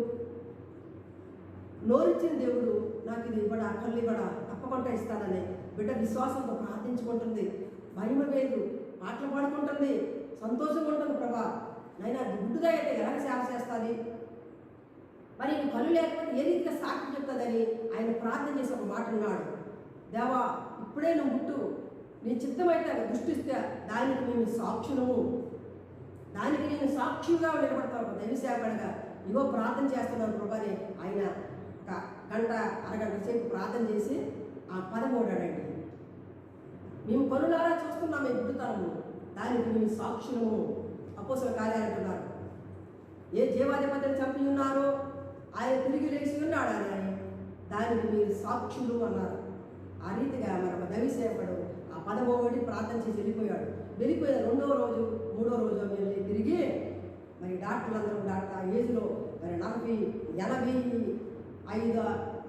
నోరిచ్చిన దేవుడు, నాకు ఇది ఇవ్వడా కళ్ళు ఇవ్వడా తప్పకుండా ఇస్తాడని బిడ్డ విశ్వాసంతో ప్రార్థించుకుంటుంది. భయం లేదు, పాటలు పాడుకుంటుంది, సంతోషంగా ఉంటుంది. ప్రభా నైనా గుడ్డుగా అయితే ఎలాగ సేవ చేస్తుంది, మరి కళ్ళు లేకపోతే ఏ రీతిగా సాక్షి చెప్తుందని ఆయన ప్రార్థన చేసి ఒక మాట అన్నాడు, దేవా ఇప్పుడే నువ్వు ముట్టు, నీ చిత్తమైతే దృష్టిస్తే దానికి మేము సాక్షులము, దానికి నేను సాక్షిగా నిలబడతాను దైవసేవకుడిగా. ఇగో ప్రార్థన చేస్తున్నాను ప్రభాని. ఆయన ఒక గంట అరగంట సేపు ప్రార్థన చేసి ఆ పదం ఓడాడండి, మేము కనులారా చూస్తున్నాం మేము గుడ్డుతాము, దానికి మేము సాక్షులము. అపోస్తలుల కార్యాలు అంటున్నారు, ఏ జీవాధిపతిని చంపి ఉన్నారో ఆయన తిరిగి లేచి ఉన్నాడు అని, దానికి మీరు సాక్షులు అన్నారు. ఆ రీతిగా మన దైవసేవకుడు ఆ పదమో ఒకటి ప్రార్థన చేసి వెళ్ళిపోయిన రెండో రోజు మూడో రోజు వెళ్ళి తిరిగి మరి డాక్టర్లందరూ డాక్టర్ ఏజ్లో మరి 40, 85,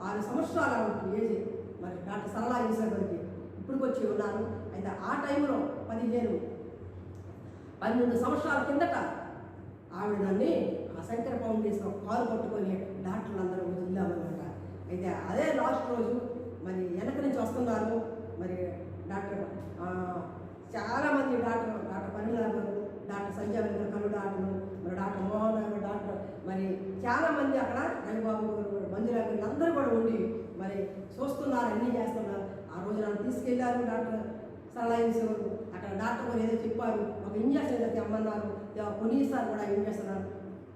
6 సంవత్సరాల ఏజ్ మరి డాక్టర్ సరళా ఈశ్వరికి ఇప్పటికి వచ్చి ఉన్నారు. అయితే ఆ టైంలో 12 సంవత్సరాల కిందట ఆవిడ దాన్ని ఆ శంకర ఫౌండేషన్ కాలు పట్టుకొని డాక్టర్లందరూ వదిలామన్నమాట. అయితే అదే లాస్ట్ రోజు మరి వెనక నుంచి వస్తున్నారు మరి డాక్టర్ చాలామంది డాక్టర్ పరిమళ గారు, డాక్టర్ సంజయ్ గారు, కళ్ళు డాక్టర్లు, మరి డాక్టర్ మోహన్ గారు, డాక్టర్ మరి చాలామంది అక్కడ రవిబాబు గారు, మంజులా గారు అందరూ కూడా ఉండి మరి చూస్తున్నారు, అన్నీ చేస్తున్నారు. ఆ రోజు నన్ను తీసుకెళ్ళారు డాక్టర్ సరళా ఈశ్వరు. అక్కడ డాక్టర్ గారు ఏదో చెప్పారు, ఒక ఇంజక్షన్ ఏదో తెమ్మన్నారు, కొన్నిసార్లు కూడా ఇంజక్షన్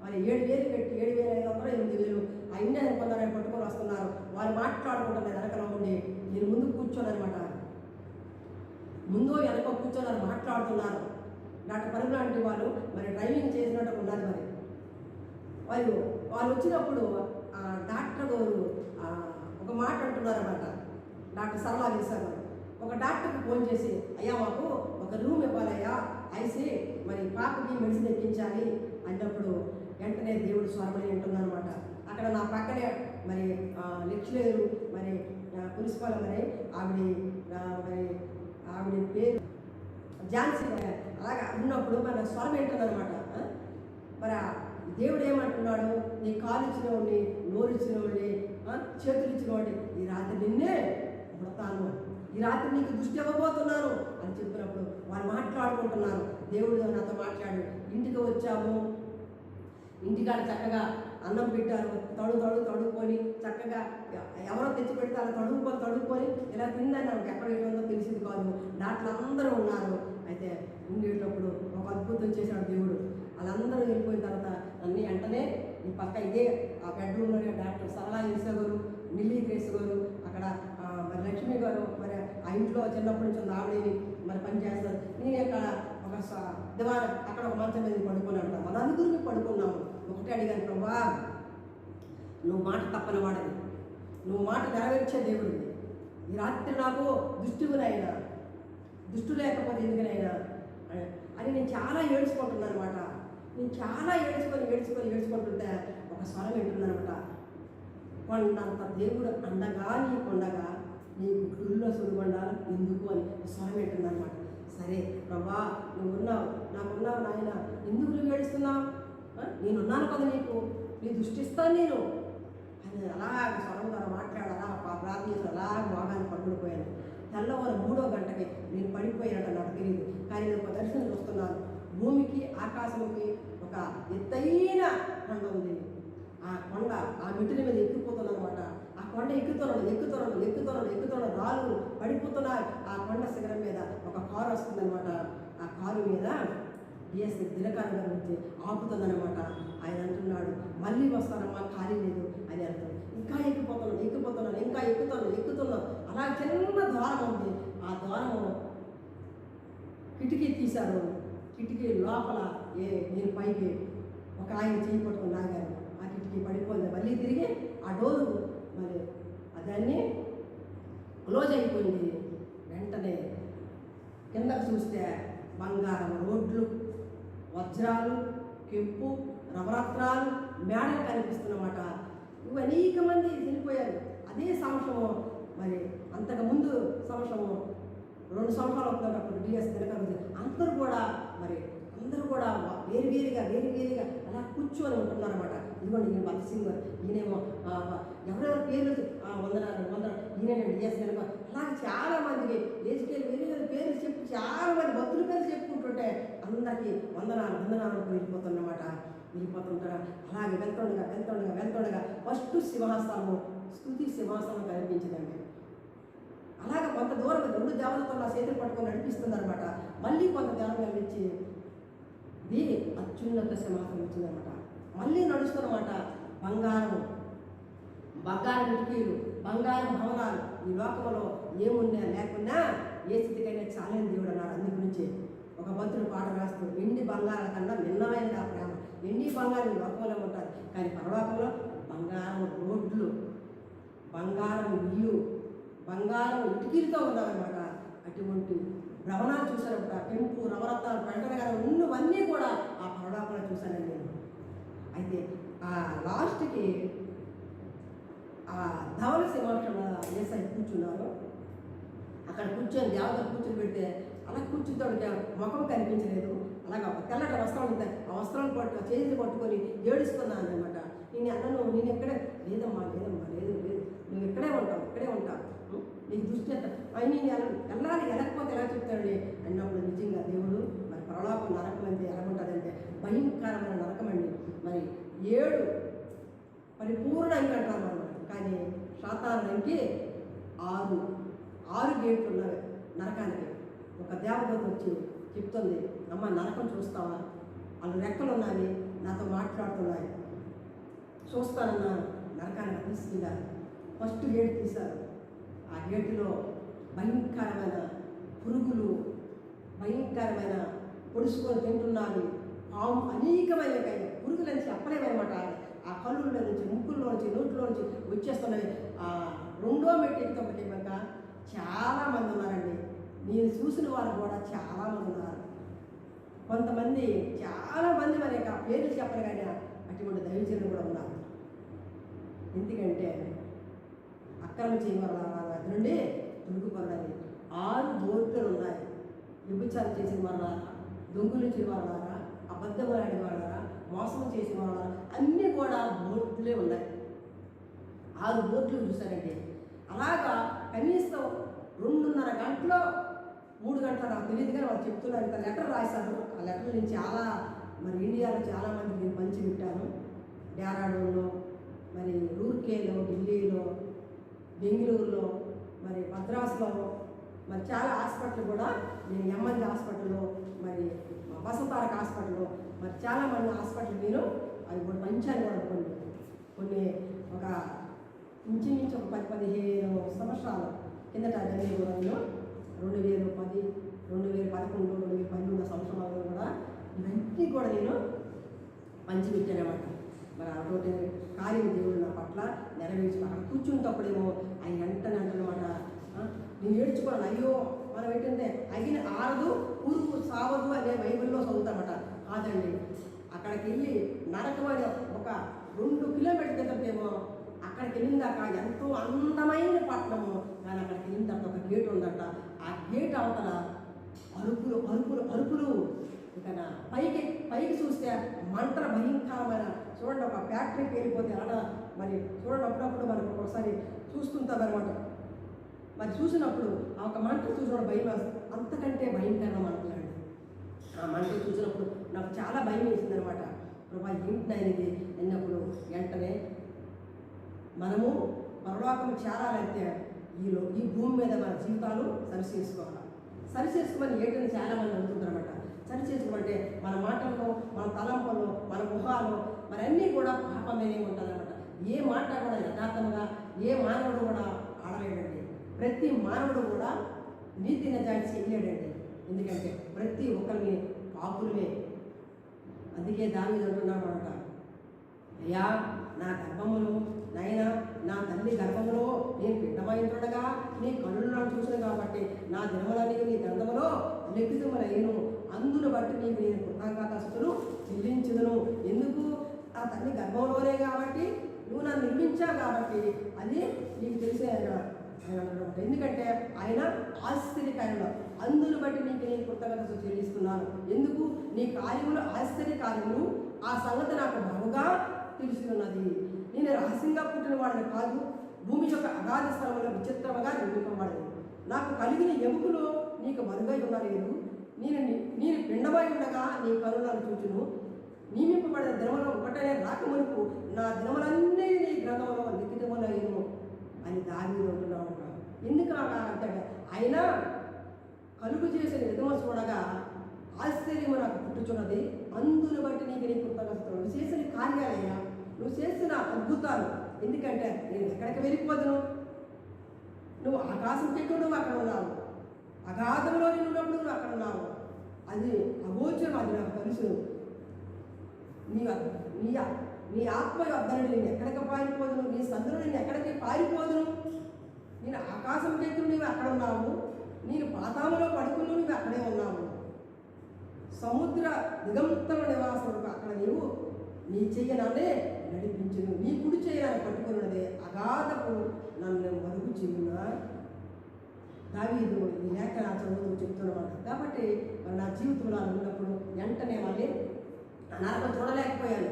మరి 7,000 పెట్టి 7,500, 8,000 ఆ ఇంజక్షన్ కొందరు పట్టుకొని వస్తున్నారు. వాళ్ళు మాట్లాడుకుంటున్నారు వెనకలో ఉండి, నేను ముందు కూర్చొని అనమాట, ముందు వెనక కూర్చొని మాట్లాడుతున్నారు. డాక్టర్ పరిమళ లాంటి వాళ్ళు మరి డ్రైవింగ్ చేసినట్టు ఉన్నారు. మరి వాళ్ళు వచ్చినప్పుడు ఆ డాక్టర్ గారు ఒక మాట అంటున్నారు అన్నమాట. డాక్టర్ సరళా ఈశ్వర్ ఒక డాక్టర్కి ఫోన్ చేసి, అయ్యా మాకు ఒక రూమ్ ఇవ్వాలయ్యా, ఐసి మరి పాపకి మెడిసిన్ ఎక్కించాలి అన్నప్పుడు వెంటనే దేవుడు స్వరమని వింటున్నాను అనమాట. అక్కడ నా పక్కనే మరి లెక్చరర్ మరి ప్రిన్సిపల్ మరి ఆవిడ పేరు ఝాన్సీ అలాగా ఉన్నప్పుడు మన స్వరం ఏంటన్నమాట. మరి దేవుడు ఏమంటున్నాడు, నీ కాలు ఇచ్చిన వాడిని, నోరు ఇచ్చిన వాడిని, చేతులు ఇచ్చిన వాడిని ఈ రాత్రి నిన్నే పుడతాను, ఈ రాత్రి నీకు దృష్టి ఇవ్వబోతున్నాను అని చెప్పినప్పుడు వాళ్ళు మాట్లాడుకుంటున్నారు. దేవుడు నాతో మాట్లాడు. ఇంటికి వచ్చాము, ఇంటికాడ చక్కగా అన్నం పెట్టారు, తడుక్కొని చక్కగా ఎవరో తెచ్చి పెడతారో తడుక్కొని ఇలా తిందని నాకు ఎక్కడ ఉందో తెలిసింది కాదు. దాంట్లో అందరూ ఉన్నారు. అయితే ఉండేటప్పుడు ఒక అద్భుతం చేశాడు దేవుడు. వాళ్ళందరూ వెళ్ళిపోయిన తర్వాత అన్నీ వెంటనే ఈ పక్క ఇదే ఆ బెడ్రూమ్లోనే డాక్టర్ సరళా ఈశ్వర్ గారు, నిల్లీ గ్రేస్ గారు, అక్కడ మరి లక్ష్మి గారు, మరి ఆ ఇంట్లో చిన్నప్పటి నుంచి ఆవిడని మరి పనిచేస్తారు. నేను అక్కడ ఒక దివారం అక్కడ ఒక మంచం మీద పడుకొని అంటాను. మన నలుగురికి పడుకున్నాము. ఒకటే అడిగాను, ప్రభా నువ్వు మాట తప్పని వాడని, నువ్వు మాట నెరవేర్చే దేవుడివి, ఈ రాత్రి నాకు దుష్టువునైనా దుష్టు లేకపోతే ఎందుకనైనా అని నేను చాలా ఏడ్చుకుంటున్నాను అనమాట. నేను చాలా ఏడ్చుకుంటుంటే ఒక స్వరం వింటున్నాను అనమాట, కొండంత దేవుడు అండగా నీకుండగా నీకు గుళ్ళో సులుగుండాలి ఎందుకు అని స్వరం వింటున్నాను అనమాట. సరే ప్రభా నువ్వున్నావు, నాకున్నావు నాయన, ఎందుకు నువ్వు ఏడుస్తున్నావు, నేనున్నాను కదా నీకు, నీ దృష్టిస్తాను నేను అని అలాగ స్వరం ద్వారా మాట్లాడాలా ప్రార్థించి అలాగ బాగానే పడుకుపోయాను. తెల్లవారు 3వ గంటకి నేను పడిపోయానంట, నాకు తెలియదు. కానీ నేను ఒక దర్శనం చూస్తున్నాను. భూమికి ఆకాశంకి ఒక ఎత్తైన కొండ ఉంది. ఆ కొండ ఆ మిటిల మీద ఎక్కిపోతుంది అనమాట. ఆ కొండ ఎక్కుతున్నాడు రాళ్ళు పడిపోతున్నాయి. ఆ కొండ శిఖరం మీద ఒక కారు వస్తుందన్నమాట. ఆ కారు మీద డిఎస్ దినకరన్ గారు వచ్చి ఆపుతుందన్నమాట. ఆయన అంటున్నాడు, మళ్ళీ వస్తానమ్మా, ఖాళీ లేదు అని అంటాడు. ఇంకా ఎక్కుతున్నాను, ఇంకా ఎక్కుతున్నాను. అలా చిన్న ద్వారం ఉంది. ఆ ద్వారము కిటికీ తీశారు. కిటికీ లోపల నేను పైకి ఒక ఆయన చేయి పట్టుకుని లాగారు. ఆ కిటికీ పడిపోయింది. మళ్ళీ తిరిగి ఆ డోరు మరి దాన్ని క్లోజ్ అయిపోయింది. వెంటనే కిందకు చూస్తే బంగారం రోడ్లు, వజ్రాలు, కెంపు, నవరత్నాలు, మేడలు కనిపిస్తున్నమాట. ఇవి అనేక మంది చనిపోయారు. అదే సంవత్సరము మరి అంతకుముందు సంవత్సరము 2 సంవత్సరాలు అవుతున్నప్పుడు డిఎస్ దినకరన్ అందరూ కూడా వేరువేరుగా అలా కూర్చొని ఉంటున్నారన్నమాట. ఇదిగోండి ఈయన భగత్ సింగ్, ఈయనేమో ఎవరెవరి పేర్లు వందనాలు ఈయనండి డిఎస్ దినకరన్. అలాగే చాలా మందికి వేసుకెళ్ళి వేరే పేర్లు చెప్పి చాలా మంది భక్తుల పేర్లు చెప్పుకుంటుంటే అందరికీ వందనాలు వెళ్ళిపోతుంటారు. అలాగే వెళ్తుండగా ఫస్ట్ సింహాసనము, స్తుతి సింహాసనం కనిపించిందండి. అలాగే కొంత దూరం 2 దేవతలతో నా చేతులు పట్టుకొని నడిపిస్తుందన్నమాట. మళ్ళీ కొంత దూరం వెళ్ళించి ఇది అత్యున్నత సింహాసనం వచ్చిందనమాట. మళ్ళీ నడుస్తున్నమాట. బంగారం కిటికీలు, బంగారం భవనాలు. ఈ లోకంలో ఏమున్నా లేకున్నా ఏ స్థితికైనా చాలని దేవుడు అన్నాడు. అందు గురించి ఒక భక్తుడు పాట రాస్తూ, వెండి బంగారాల కన్నా భిన్నమైనది ఆ ప్రేమ. వెండి బంగారం ఈ లోకంలో ఉంటుంది, కానీ పరలోకంలో బంగారం రోడ్లు, బంగారం ఇల్లు, బంగారం ఇటుకీలతో ఉన్నామన్నమాట. అటువంటి భ్రమణాలు చూశానమాట. పెంపు, నవరత్నాలు, పంటగా ఉన్నవన్నీ కూడా ఆ పరలోకంలో చూశానండి నేను. అయితే ఆ లాస్ట్కి ఆ ధవల సింహాసనంలో ఏసై కూర్చున్నారు. అక్కడ కూర్చొని దేవతలు కూర్చొని పెడితే అలా కూర్చుంటాడు, ముఖం కనిపించలేదు. అలాగా తెల్లటి వస్త్రాలు ఉంటాయి. ఆ వస్త్రాలు చేతులు పట్టుకొని ఏడుస్తున్నాను అనమాట. నేను ఎక్కడే లేదమ్మా లేదు నువ్వు ఇక్కడే ఉంటావు నీకు దృష్టి నేను వెళ్ళకపోతే ఎలా చెప్తాడు అన్నప్పుడు నిజంగా దేవుడు మరి పరలోకం నరకం అంటే ఎలా ఉంటుందంటే భయంకరమైన నరకం అండి. మరి 7 పరిపూర్ణ అంకి అంటారు అన్నమాట. కానీ సాతాను అంకి 6 గేట్లు ఉన్నవి నరకానికి. ఒక దేవదూత వచ్చి చెప్తుంది, అమ్మ నరకం చూస్తావా, వాళ్ళు రెక్కలు ఉన్నాయి, నాతో మాట్లాడుతున్నాయి, చూస్తానన్నా నరకానికి తీసుకెళ్ళారు. ఫస్ట్ గేట్ తీశారు. ఆ గేటులో భయంకరమైన పురుగులు, భయంకరమైన పొడుచుకొని తింటున్నారు, పాము, అనేకమైన పురుగులని చెప్పలేమన్నమాట. ఆ కళ్ళుల్లో నుంచి, ముక్కుల్లో నుంచి, నోట్లో నుంచి వచ్చేస్తున్నవి. ఆ 2వ మెట్టు ఎక్కుతాక చాలామంది ఉన్నారండి. నేను చూసిన వాళ్ళు కూడా చాలామంది ఉన్నారు. కొంతమంది చాలామంది మరి ఆ పేర్లు చెప్పరు, కానీ అటువంటి దైవజనులు కూడా ఉన్నారు. ఎందుకంటే అక్రమ చేయవల అది నుండి దుడుకుపడాలి. 6 బోర్డులు ఉన్నాయి. వ్యభిచారం చేసిన వాళ్ళారా, దొంగలు ఇచ్చిన వాళ్ళారా, అబద్ధమాడిన వాళ్ళారా, మోసం చేసిన వాళ్ళారా, అన్నీ కూడా బోర్డులే ఉన్నాయి. 6 బోర్డులు చూశారండి. అలాగా కనీసం 2.5 గంటలో 3 గంటలు నాకు తెలియదు, కానీ వాళ్ళు చెప్తున్నారు. ఇంత లెటర్ రాశారు. ఆ లెటర్ నేను చాలా మరి ఇండియాలో చాలామందికి నేను పంచి పెట్టాను. డేరాడూన్లో, మరి రూర్కేలో, ఢిల్లీలో, బెంగళూరులో, మరి మద్రాసులో, మరి చాలా హాస్పిటల్ కూడా నేను ఎంఎల్జీ హాస్పిటల్లో, మరి వసతారక హాస్పిటల్లో, మరి చాలామంది హాస్పిటల్ నేను అవి కూడా పంచాను కూడా కొన్ని ఒక ఇంచుమించు ఒక 10-15 సంవత్సరాలు కిందట బెంగళూరులో 2010, 2011, 2012 సంవత్సరాల్లో కూడా ఇవన్నీ కూడా నేను పంచిపెట్టానమాట. మరి అటువంటి కార్యం దేవుడు నా పట్ల నెరవేర్చి అక్కడ కూర్చుంటప్పుడేమో ఆయన అంటనమాట, నేను ఏడ్చుకోవాలి. అయ్యో మనం ఏంటంటే అగిన ఆరదు పురుగు సావదు అనే బైబిల్లో చదువుతామట. కాదండి, అక్కడికి వెళ్ళి నరకమైన ఒక 2 కిలోమీటర్ల క్రితమేమో అక్కడికి వెళ్ళిందాక ఎంతో అందమైన పట్టణము. కానీ అక్కడికి వెళ్ళిన తర్వాత ఒక గేటు ఉందట. ఆ గేట్ అవతల అరుపులు ఇక పైకి చూస్తే మంటల భయంకరమైన. చూడండి, ఒక ఫ్యాక్టరీకి వెళ్ళిపోతే ఆడ మరి చూడండి, అప్పుడప్పుడు మనకు ఒకసారి చూస్తుంటామన్నమాట. మరి చూసినప్పుడు ఆ ఒక మంట చూసినప్పుడు భయం, అంతకంటే భయంకరమైన మంటలండి. ఆ మంట చూసినప్పుడు నాకు చాలా భయం వేసింది అనమాట. ప్రభా ఏంటి అనేది అన్నప్పుడు వెంటనే మనము పరలోకం చేరాలంటే ఈ భూమి మీద మన జీవితాలు సరి చేసుకోవాలి. సరి చేసుకోమని ఏంటని చాలామంది అనుకుంటారన్నమాట. సరి చేసుకోమంటే మన మాటల్లో, మన తలంపుల్లో, మన ముఖాలు మరి అన్నీ కూడా పాపమేనే ఉంటుందన్నమాట. ఏ మాట కూడా యథార్థంగా ఏ మానవుడు కూడా ఆడలేడండి. ప్రతి మానవుడు కూడా నీతి నిజాయితీ చేయలేడండి. ఎందుకంటే ప్రతి ఒక్కరిని పాపులమే. అందుకే దావీదు అంటున్నాడు అనమాట, అయ్యా నా గర్భములో నైనా నా తల్లి గర్భములో నేను పిండమైంటుండగా నీ కళ్ళు నన్ను చూసిన కాబట్టి నా దినములని నీ గ్రంథములో లిఖితములయ్యను. అందును బట్టి నీకు నేను కృతజ్ఞతాస్తులు చెల్లించుదును. ఎందుకు? ఆ తల్లి గర్భంలోనే కాబట్టి నువ్వు నన్ను నిర్మించావు కాబట్టి అది నీకు తెలిసే ఆయన అన్నమాట. ఎందుకంటే ఆయన ఆశ్చర్యకార్యంలో అందును బట్టి నీకు నేను కృతజ్ఞతలు చెల్లిస్తున్నాను. ఎందుకు? నీ కార్యములు ఆశ్చర్య కార్యములు, ఆ సంగతి నాకు బాగుగా తెలిసి ఉన్నది. నేను రహస్యంగా పుట్టిన వాడిని కాదు, భూమి యొక్క అగాధ స్థలంలో విచిత్రముగా నిర్మింపబడింది. నాకు కలిగిన ఎముకలు నీకు మరుగై ఉండలేదు. నేను పిండమై ఉండగా నీ కరుణను చూచును. నియమింపబడిన దినములో ఒకటనే రాకమునుపు నా దినములన్నీ నీ గ్రంథంలో లిఖితములయ్యను అని దావీదు అంటున్నాడు. ఎందుకు అంటాడు? ఆయన కలుగు చేసిన విధము చూడగా ఆశ్చర్యము నాకు పుట్టుచున్నది. అందును బట్టి నీకు నీ కృతజ్ఞతలు. నువ్వు చేసిన కార్యాలయ్యా, నువ్వు చేసిన అద్భుతాలు. ఎందుకంటే నేను ఎక్కడికి వెళ్ళిపోదును? నువ్వు ఆకాశం పెట్టుడు నువ్వు అక్కడ ఉన్నావు, అగాధంలో ఉన్నప్పుడు నువ్వు అక్కడ ఉన్నావు. అది అగోచరం, అది నాకు తెలుసు. నీ ఆత్మ యొద్దను నేను ఎక్కడికి పారిపోదును? నీ సందులో నేను ఎక్కడికి పారిపోదును? నేను ఆకాశం పెట్టుడు నువ్వు అక్కడ ఉన్నావు, నేను పాతాళంలో పడుకుని నువ్వు అక్కడే ఉన్నావు. సముద్ర దిగంతల నివాసుడు అక్కడ నీవు నీ చెయ్యనన్నే నడిపించును. నీ కుడి చేయని పట్టుకున్నదే అగాధపు నన్ను మరుగు చెయ్యునా. దావీదు ఈ లేఖ నా చదువుతూ చెప్తున్నమాట. కాబట్టి మరి నా జీవితంలో ఉన్నప్పుడు వెంటనే మళ్ళీ నరకం చూడలేకపోయాను.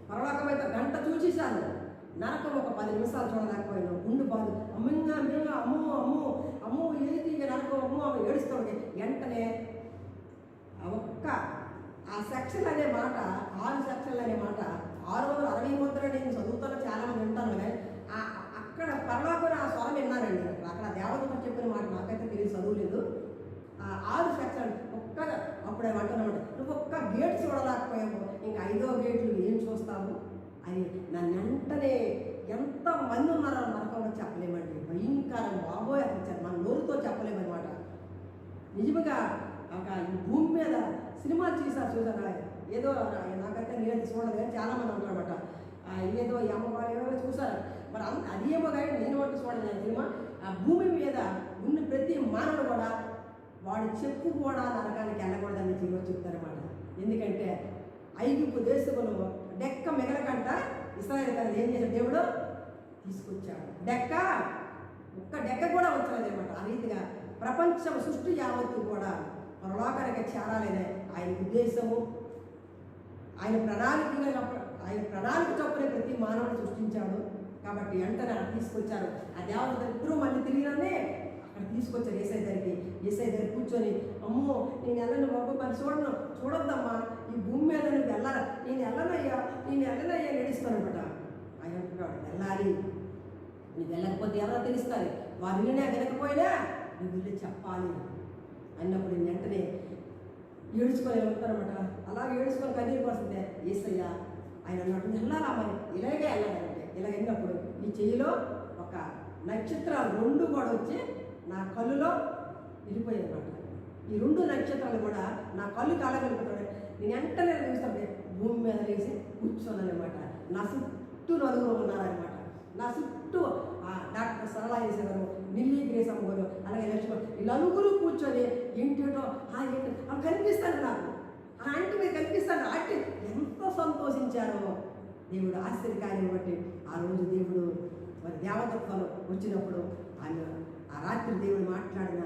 పరలోకమైతే గంట చూసేశాను, నరకం ఒక 10 నిమిషాలు చూడలేకపోయాను. గుండు బాధ అమ్మంగా అమ్మంగా అమ్మో అమ్మో అమ్మో ఏది ఇక నరకం అమ్మో అవి ఏడుస్తుంటే వెంటనే ఆ సెక్షన్ అనే మాట, 6 సెక్షన్లు అనే మాట 660 ముద్ర నేను చదువుతాను, చాలామంది వింటాను. కానీ అక్కడ పరలోకం ఆ స్వరం విన్నానండి. అక్కడ దేవతలు చెప్పిన మాట నాకైతే తెలియదు, చదువులేదు. ఆ 6 సెక్షన్ అప్పుడు ఏమంటున్నామంట, నువ్వు ఒక్క గేట్ చూడలేకపోయావు, ఇంకా 5వ గేట్లు ఏం చూస్తావు అని నన్ను వెంటనే ఎంతమంది ఉన్నారో నరకంలో చెప్పలేమండి. భయంకరం బాబోయ్ అనిపించారు, మన నోరుతో చెప్పలేమన్నమాట. నిజంగా ఒక ఈ భూమి మీద సినిమాలు చూసారా? ఏదో నాకైతే నేను చూడలేదు కానీ చాలామంది ఉంటారన్నమాట. ఏదో ఈ అమ్మవారు ఏదో చూసారు. మరి అదేమో కానీ నేను ఒకటి చూడలేదు సినిమా. ఆ భూమి మీద ఉన్న ప్రతి మానవుడు కూడా వాడు చెప్పు కూడా నరకానికి వెళ్ళకూడదని జీవో చెప్తారన్నమాట. ఎందుకంటే ఐగుప్తు దేశంలో డెక్క మిగలకంట ఇశ్రాయేలు ప్రజలు ఏం చేశాడు? దేవుడు తీసుకొచ్చాడు. ఒక్క డెక్క కూడా వచ్చలేదన్నమాట. ఆ రీతిగా ప్రపంచం సృష్టి యావత్తు కూడా పరలోకానికి చేరాలనే ఆయన ఉద్దేశము, ఆయన ప్రణాళిక చొప్పున ప్రతి మానవుడు సృష్టించాడు. కాబట్టి వెంటనే తీసుకొచ్చారు. ఆ దేవత ఇద్దరూ మళ్ళీ తిరిగిననే అక్కడ తీసుకొచ్చారు ఏసై దగ్గర కూర్చొని, అమ్మో నేను వెళ్ళను బాబు, మరి చూడొద్దమ్మా, ఈ భూమి మీద నువ్వు వెళ్ళాలి, నేను వెళ్ళనయ్యా నడుస్తాను అనమాట. ఆయన అంటున్నాడు, వెళ్ళాలి, నువ్వు వెళ్ళకపోతే ఎవరో తెలుస్తారు, వారు వినకపోయినా నువ్వు వెళ్ళి చెప్పాలి అన్నప్పుడు నేను వెంటనే ఏడుచుకొని వెళ్తానమాట. అలాగే ఏడుచుకొని కన్నీరు వస్తుంది. ఏసయ్యా ఆయన అన్నట్టు వెళ్ళాలా, మరి ఇలాగే వెళ్ళాలంటే ఇలా వెళ్ళినప్పుడు ఈ చెయ్యిలో ఒక నక్షత్రాలు 2 కూడా వచ్చి నా కళ్ళులో వెళ్ళిపోయాయి అన్నమాట. ఈ 2 నక్షత్రాలు కూడా నా కళ్ళు కాలగలుగుతాడు. నేను వెంటనే చూస్తుంటే భూమి మీద వేసి కూర్చోను అనమాట. నా చుట్టూ నలుగురు ఉన్నారనమాట. నా చుట్టూ డాక్టర్ సరళ చేసేవారు, నిల్లి గ్రేసమ్మ గారు, అలాగే లక్ష్మణ్, ఈ నలుగురు కూర్చొని ఏంటో అవి కనిపిస్తాను, నాకు ఆ ఆంటీ మీద కనిపిస్తాను. ఆంటీ ఎంతో సంతోషించారో దేవుడు ఆశ్చర్యకార్యం బట్టి. ఆ రోజు దేవుడు మరి దేవతత్వాలు వచ్చినప్పుడు ఆయన ఆ రాత్రి దేవుడు మాట్లాడిన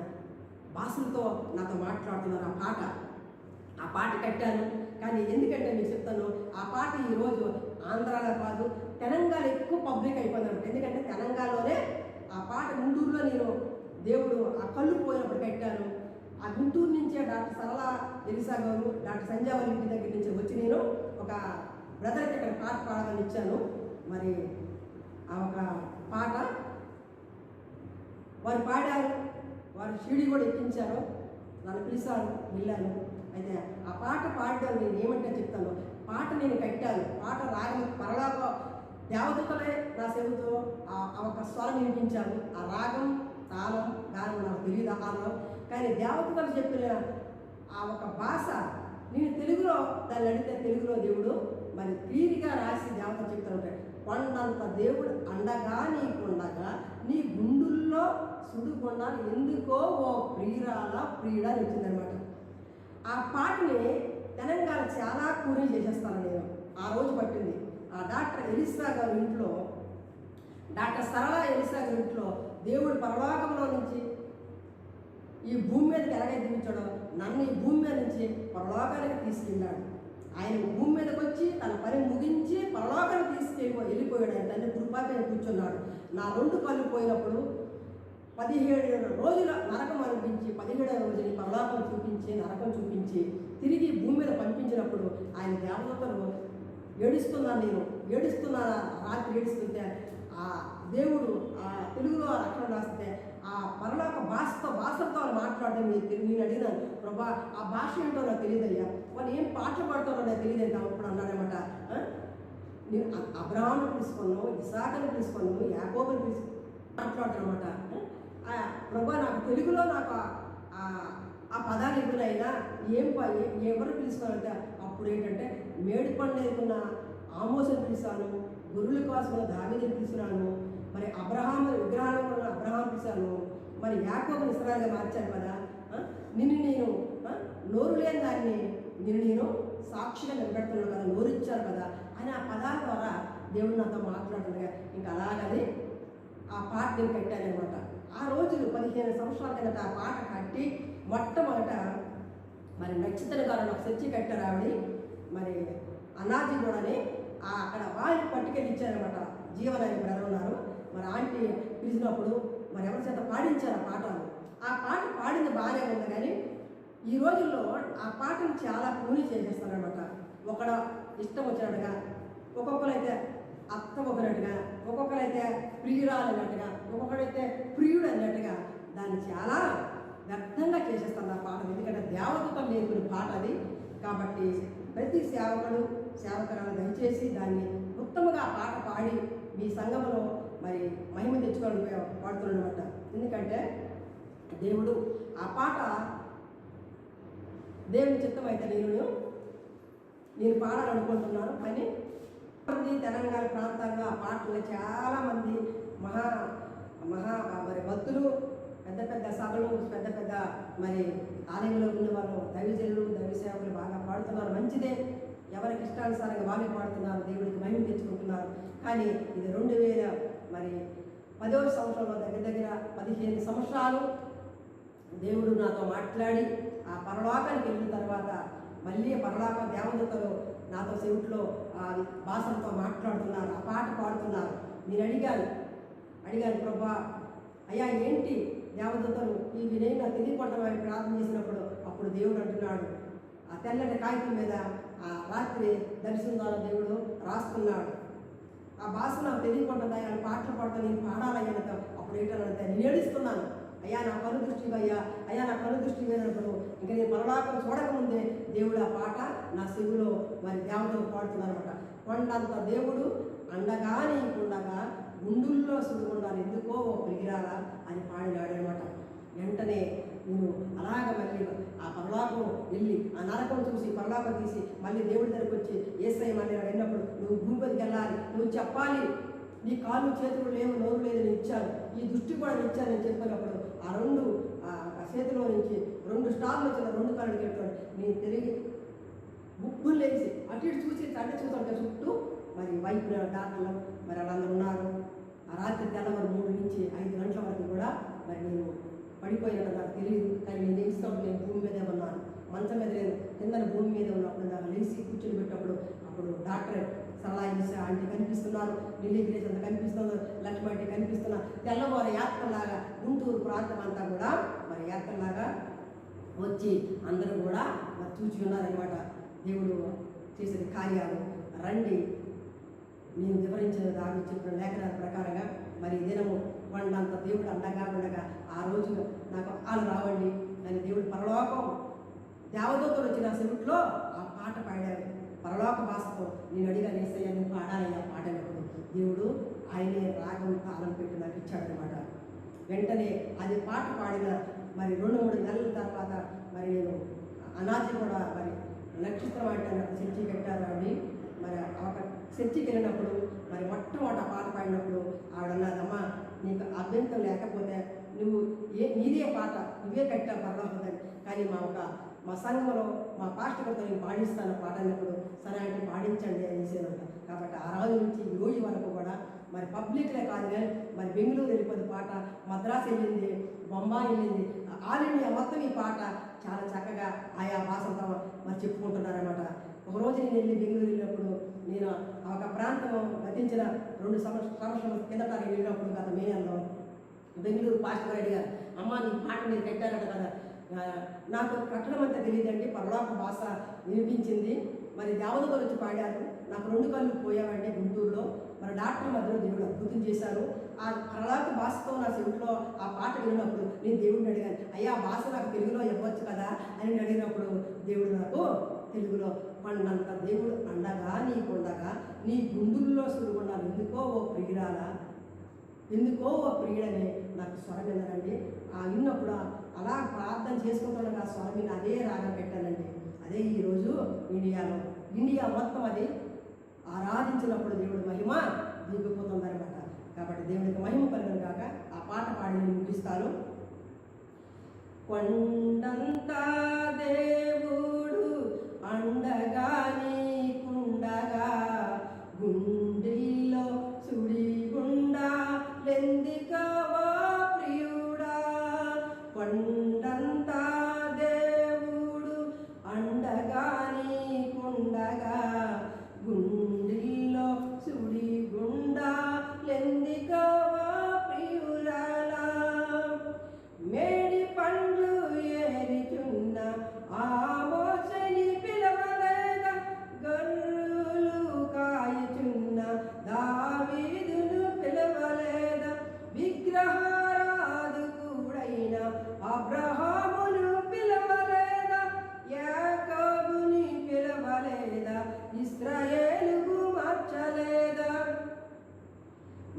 భాషలతో నాతో మాట్లాడుతున్నారు. ఆ పాట కట్టాను. కానీ ఎందుకంటే మీకు చెప్తాను, ఆ పాట ఈరోజు ఆంధ్రాలో కాదు తెలంగాణ ఎక్కువ పబ్లిక్ అయిపోయింది. ఎందుకంటే తెలంగాణలోనే ఆ పాట గుంటూరులో నేను దేవుడు ఆ కళ్ళు పోయినప్పుడు కట్టాను. ఆ గుంటూరు నుంచే డాక్టర్ సరళ ఎలిసా గారు, డాక్టర్ సంజయ్ వాళ్ళ ఇంటి దగ్గర నుంచి వచ్చి నేను ఒక బ్రదర్కి ఇక్కడ పాట పాడాలని ఇచ్చాను. మరి ఆ ఒక పాట వారు పాడారు, వారు షీడీ కూడా ఎక్కించారు, నన్ను పిలిచాను, వెళ్ళాను. అయితే ఆ పాట పాడడం నేను ఏమంటే చెప్తాను, పాట నేను కట్టాను, పాట రాగం పరలోక దేవదూతలే నా చెవుతో ఆ ఒక స్వరం వినిపించాను. ఆ రాగం తాళం గానం నాకు తెలియదు ఆ కాలంలో, కానీ దేవదూతలు చెప్పిన ఆ ఒక భాష నేను తెలుగులో దాన్ని అడిగితే తెలుగులో దేవుడు మరి క్లియర్గా రాసి దేవతలు చెప్తూ ఉంటాడు. కొండంత దేవుడు అండగా నీకుండగా నీ గుండుల్లో సుడుకొండ ఎందుకో ఓ ప్రియురాల ప్రియుడ అని వచ్చిందనమాట. ఆ పాటని తెలంగాణ చాలా కూరీ చేసేస్తాను నేను. ఆ రోజు పట్టింది. ఆ డాక్టర్ ఎలిసా గారి ఇంట్లో, డాక్టర్ సరళ ఎలిసా గారి ఇంట్లో దేవుడు పరలోకంలో నుంచి ఈ భూమి మీదకి ఎలాగైతే దించాడో నన్ను ఈ భూమి మీద నుంచి పరలోకానికి తీసుకెళ్ళాడు. ఆయన భూమి మీదకి వచ్చి తన పని ముగించి పరలోకానికి వెళ్ళిపోయాడు. ఆయన తండ్రి కృపాపై కూర్చున్నాడు. నా 2 కళ్ళు పోయినప్పుడు 17 రోజుల నరకం అనిపించి 17వ రోజుని పరలోకం చూపించి నరకం చూపించి తిరిగి భూమి మీద పంపించినప్పుడు ఆయన దేవదూతలు ఏడుస్తున్నాను రాత్రి ఏడుస్తుంటే ఆ దేవుడు ఆ తెలుగులో అక్షరం రాస్తే ఆ పరలోక భాషతో మాట్లాడడం నేను అడిగినాను, ప్రభా ఆ భాష ఏంటో నాకు తెలియదయ్యా, వాళ్ళు ఏం పాటలు పాడతారో నాకు తెలియదు అప్పుడు అన్నారనమాట. నేను అబ్రహామును పిలుచుకున్నాను, ఇసాకును పిలుచుకున్నాను, యాకోబుని పిలుచుకున్నాను మాట్లాడతానమాట. ప్రభా నాకు తెలుగులో నాకు ఆ పదాలు ఎదురైనా ఎవరు పిలుచుకోవాలంటే అప్పుడు ఏంటంటే మేడిపండు ఎదుకున్న ఆమోసుని పిలిచాను, గొర్రెల కోసం దావీదుని పిలిచినాను, మరి అబ్రహాము విగ్రహాలను ఉన్న అబ్రహాం పిలిచాను, మరి యాకోబుని ఇశ్రాయేలుగా మార్చాను కదా, నిన్ను నేను నోరు లేని దాన్ని నేను సాక్షిగా నిలబెడుతున్నాను కదా, నోరు ఇచ్చాను కదా అని ఆ పదాల ద్వారా దేవుడు నాతో మాట్లాడుతుండగా ఇంకా అలాగని ఆ పాట నేను కట్టానమాట. ఆ రోజులు 15 సంవత్సరాల కిందట ఆ పాట కట్టి మొట్టమొదట మరి నక్షత్ర గారు నాకు చర్చి కట్టారు ఆవిడ, మరి అన్నాజీ కూడాని అక్కడ వాళ్ళు పట్టుకెళ్ళి ఇచ్చారనమాట. జీవనాన్ని బ్రదర్ ఉన్నారు, మరి ఆంటీ పిలిచినప్పుడు మరి ఎవరి చేత పాడించారు ఆ పాటలు. ఆ పాట పాడింది బాగానే ఉంది, కానీ ఈ రోజుల్లో ఆ పాటను చాలా కూని చేసేస్తారనమాట. ఒకడ ఇష్టం వచ్చినట్టుగా, ఒక్కొక్కరైతే అత్త ఒకనట్టుగా, ఒక్కొక్కరైతే ప్రియురాలు అన్నట్టుగా, ఒక్కొక్కడైతే ప్రియుడు అన్నట్టుగా దాన్ని చాలా వ్యర్థంగా చేసేస్తారు ఆ పాటను. ఎందుకంటే దేవదూతలు నేర్పిన పాట అది. కాబట్టి ప్రతి సేవకురాలు దయచేసి దాన్ని ఉత్తమంగా పాట పాడి మీ సంఘంలో మరి మహిమ తెచ్చుకోవడం పాడుతున్నమాట. ఎందుకంటే దేవుడు ఆ పాట దేవుని చిత్తం అయితే నేను పాడాలనుకుంటున్నాను. కానీ తెలంగాణ ప్రాంతాల్లో ఆ పాటలు చాలామంది మహా మరి భక్తులు, పెద్ద పెద్ద సభలు, పెద్ద పెద్ద మరి ఆలయంలో ఉన్న వాళ్ళు దైవజనులు దైవ సేవకులు బాగా పాడుతున్నారు, మంచిదే. ఎవరికి ఇష్టానుసారంగా వాళ్ళే పాడుతున్నారు, దేవుడికి మహిమ తెచ్చుకుంటున్నారు. కానీ ఇది 2000 మరి 10వ సంవత్సరంలో దగ్గర 15 సంవత్సరాలు దేవుడు నాతో మాట్లాడి ఆ పరలోకానికి వెళ్ళిన తర్వాత మళ్ళీ పరలోక దేవదూతలు నాతో చెవిట్లో ఆ భాషలతో మాట్లాడుతున్నారు, ఆ పాట పాడుతున్నారు. నేను అడిగాను ప్రభా అయ్యా ఏంటి దేవదూతలు ఈ వినయంగా తెలియపడమని ప్రార్థన చేసినప్పుడు అప్పుడు దేవుడు అంటున్నాడు, ఆ తెల్లటి కాగితం మీద ఆ రాత్రి దర్శనం ద్వారా దేవుడు రాస్తున్నాడు. ఆ భాష నాకు తెలియకుండా ఆయన పాటలు పాడుతూ నేను పాడాలయ్యానతో అప్పుడు ఏంటంటే నేను ఏడుస్తున్నాను, అయ్యా నా కను దృష్టి అయ్యా నా కను దృష్టి వేసినప్పుడు ఇంకా నేను పరలోకం చూడకముందే దేవుడు ఆ పాట నా చెవిలో మరి దేవతలు పాడుతున్నారన్నమాట. కొండంత దేవుడు అండగా నీకుండగా గుండుల్లో సుడుకుండాలి ఎందుకో ఓ ప్రిగిరాలా అని పాడినాడు అనమాట. వెంటనే నేను అలాగ మళ్ళీ ఆ పరలోకం వెళ్ళి ఆ నరకం చూసి పరలోకం తీసి మళ్ళీ దేవుడి దగ్గరకు వచ్చి యేసయ్య మళ్ళీ వెళ్ళినప్పుడు నువ్వు భూమి మీదకి వెళ్ళాలి, నువ్వు చెప్పాలి, నీ కాళ్ళు చేతులు లేవు, నోరు లేదు, నేను ఇచ్చాను, ఈ దృష్టి కూడా నేను ఇచ్చాను అని చెప్పినప్పుడు ఆ చేతిలో నుంచి 2 స్టార్లు వచ్చిన 2 కాళ్ళు చెప్పాడు. నేను తిరిగి బుక్కులు లేచి అటు ఇటు చూసి తండ్రి చూస్తుంటే చుట్టూ మరి వైపు డాక్టర్లు మరి వాళ్ళందరూ ఉన్నారు. ఆ రాత్రి తెల్లవారు 3 నుంచి 5 గంటల వరకు కూడా మరి నేను పడిపోయినా నాకు తెలియదు. కానీ నేను లేచినప్పుడు నేను భూమి మీదే ఉన్నాను, మంచం మీద లేదు, కింద భూమి మీద ఉన్నప్పుడు నాకు లేచి కూర్చొని పెట్టినప్పుడు అప్పుడు డాక్టర్ సలహా ఇచ్చే ఆంటీ కనిపిస్తున్నారు, ఢిల్లీ గ్రేస్ అంతా కనిపిస్తున్నారు, లక్ష్మీ ఆంటీ కనిపిస్తున్నారు. తెల్లవారు యాత్రలాగా గుంటూరు ప్రాంతం అంతా కూడా మరి యాత్రలాగా వచ్చి అందరూ కూడా మరి చూచి ఉన్నారనమాట. దేవుడు చేసిన కార్యాలు రండి నేను వివరించిన దాని చెప్పిన లేఖనాల ప్రకారంగా మరి దినము కొండంత దేవుడు అండగా ఉండగా ఆ రోజు నాకు వాళ్ళు రావండి అని దేవుడు పరలోకం దేవదూతలు వచ్చిన సెవిట్లో ఆ పాట పాడారు పరలోక భాషతో. నేను అడిగాను ఏసయ్య నువ్వు పాడాలయ్యా పాట అన్నప్పుడు దేవుడు ఆయనే రాగం తాళం పెట్టి నాకు ఇచ్చాడనమాట. వెంటనే అది పాట పాడిన మరి 2-3 నెలల తర్వాత మరి నేను అనాథి కూడా మరి నక్షత్రం అంటే చర్చికి పెట్టారు అండి. మరి ఒక చర్చికి వెళ్ళినప్పుడు మరి మొట్టమొదట పాట పాడినప్పుడు ఆవిడన్నదమ్మా నీకు అభ్యంతరం లేకపోతే నువ్వు నీదే పాట నువ్వే కట్టావు పరలోకదని, కానీ మా సంఘంలో మా పాస్టర్తో నేను పాడిస్తాను పాట అన్నప్పుడు సరే అంటే పాడించండి అనేసేదంట. కాబట్టి ఆ రోజు నుంచి ఈ రోజు వరకు కూడా మరి పబ్లిక్లే కాదు కానీ మరి బెంగళూరు వెళ్ళిపోయింది పాట, మద్రాసు వెళ్ళింది, బొంబాయి వెళ్ళింది, ఆల్ ఇండియా మొత్తం ఈ పాట చాలా చక్కగా ఆయా భాషలతో మరి చెప్పుకుంటున్నారన్నమాట. ఒకరోజు నేను వెళ్ళి బెంగళూరు వెళ్ళినప్పుడు నేను ఒక ప్రాంతం గతించిన 2 సంవత్సరాల కిందట నేను వెళ్ళినప్పుడు గత మే నెలలో బెంగళూరు పాస్టర్ అడిగారు, అమ్మ నీ పాట మీరు కట్టారట కదా. నాకు కట్టడం అంతా తెలియదండి, పరలోక భాష వినిపించింది, మరి దేవదూతలు వచ్చి పాడారు, నాకు 2 కళ్ళు పోయావండి గుంటూరులో, మరి డాక్టర్ మధ్యలో దేవుడు అద్భుతం చేశారు. ఆ పరలోక భాషతో నా చెవిలో ఆ పాట విన్నప్పుడు నేను దేవుడిని అడిగాను, అయ్యా భాష నాకు తెలుగులో ఇవ్వచ్చు కదా అని అడిగినప్పుడు దేవుడు నాకు తెలుగులో కొండంత దేవుడు అండగా నీకుండగా నీ గుండెల్లో సురుగుండాలి ఎందుకో ఓ ప్రియురాలా ఎందుకో ఓ ప్రియుడని నాకు స్వరం విన్నారండి. ఆ విన్నప్పుడు అలా ప్రార్థన చేసుకుంటున్నాను ఆ స్వామిని అదే రాగం పెట్టానండి. అదే ఈరోజు ఇండియా మొత్తం అది ఆరాధించినప్పుడు దేవుడి మహిమ దిగిపోతుందనమాట. కాబట్టి దేవుడికి మహిమ కలుగును కాక ఆ పాట పాడి నేను ముగిస్తాను. కొండంతా దేవుడు అండగా నీకుండగా గుండెల్లో సుడిగుండా లెందికవా ప్రియుడా. కొండంతా దేవుడు అండగా నీకుండగా గుండెల్లో సుడిగుండా లెందికవా ప్రియురాలా. మేడి పండ్లు ఏరిచున్న ఆ మోసని పిలవలేదా, గొర్రెలు కాయుచున్న దావీదును పిలవలేదా, విగ్రహారాధకుడైన అబ్రహామును పిలవలేదా, యాకోబుని పిలవలేదా, ఇశ్రాయేలుకు మార్చలేదా.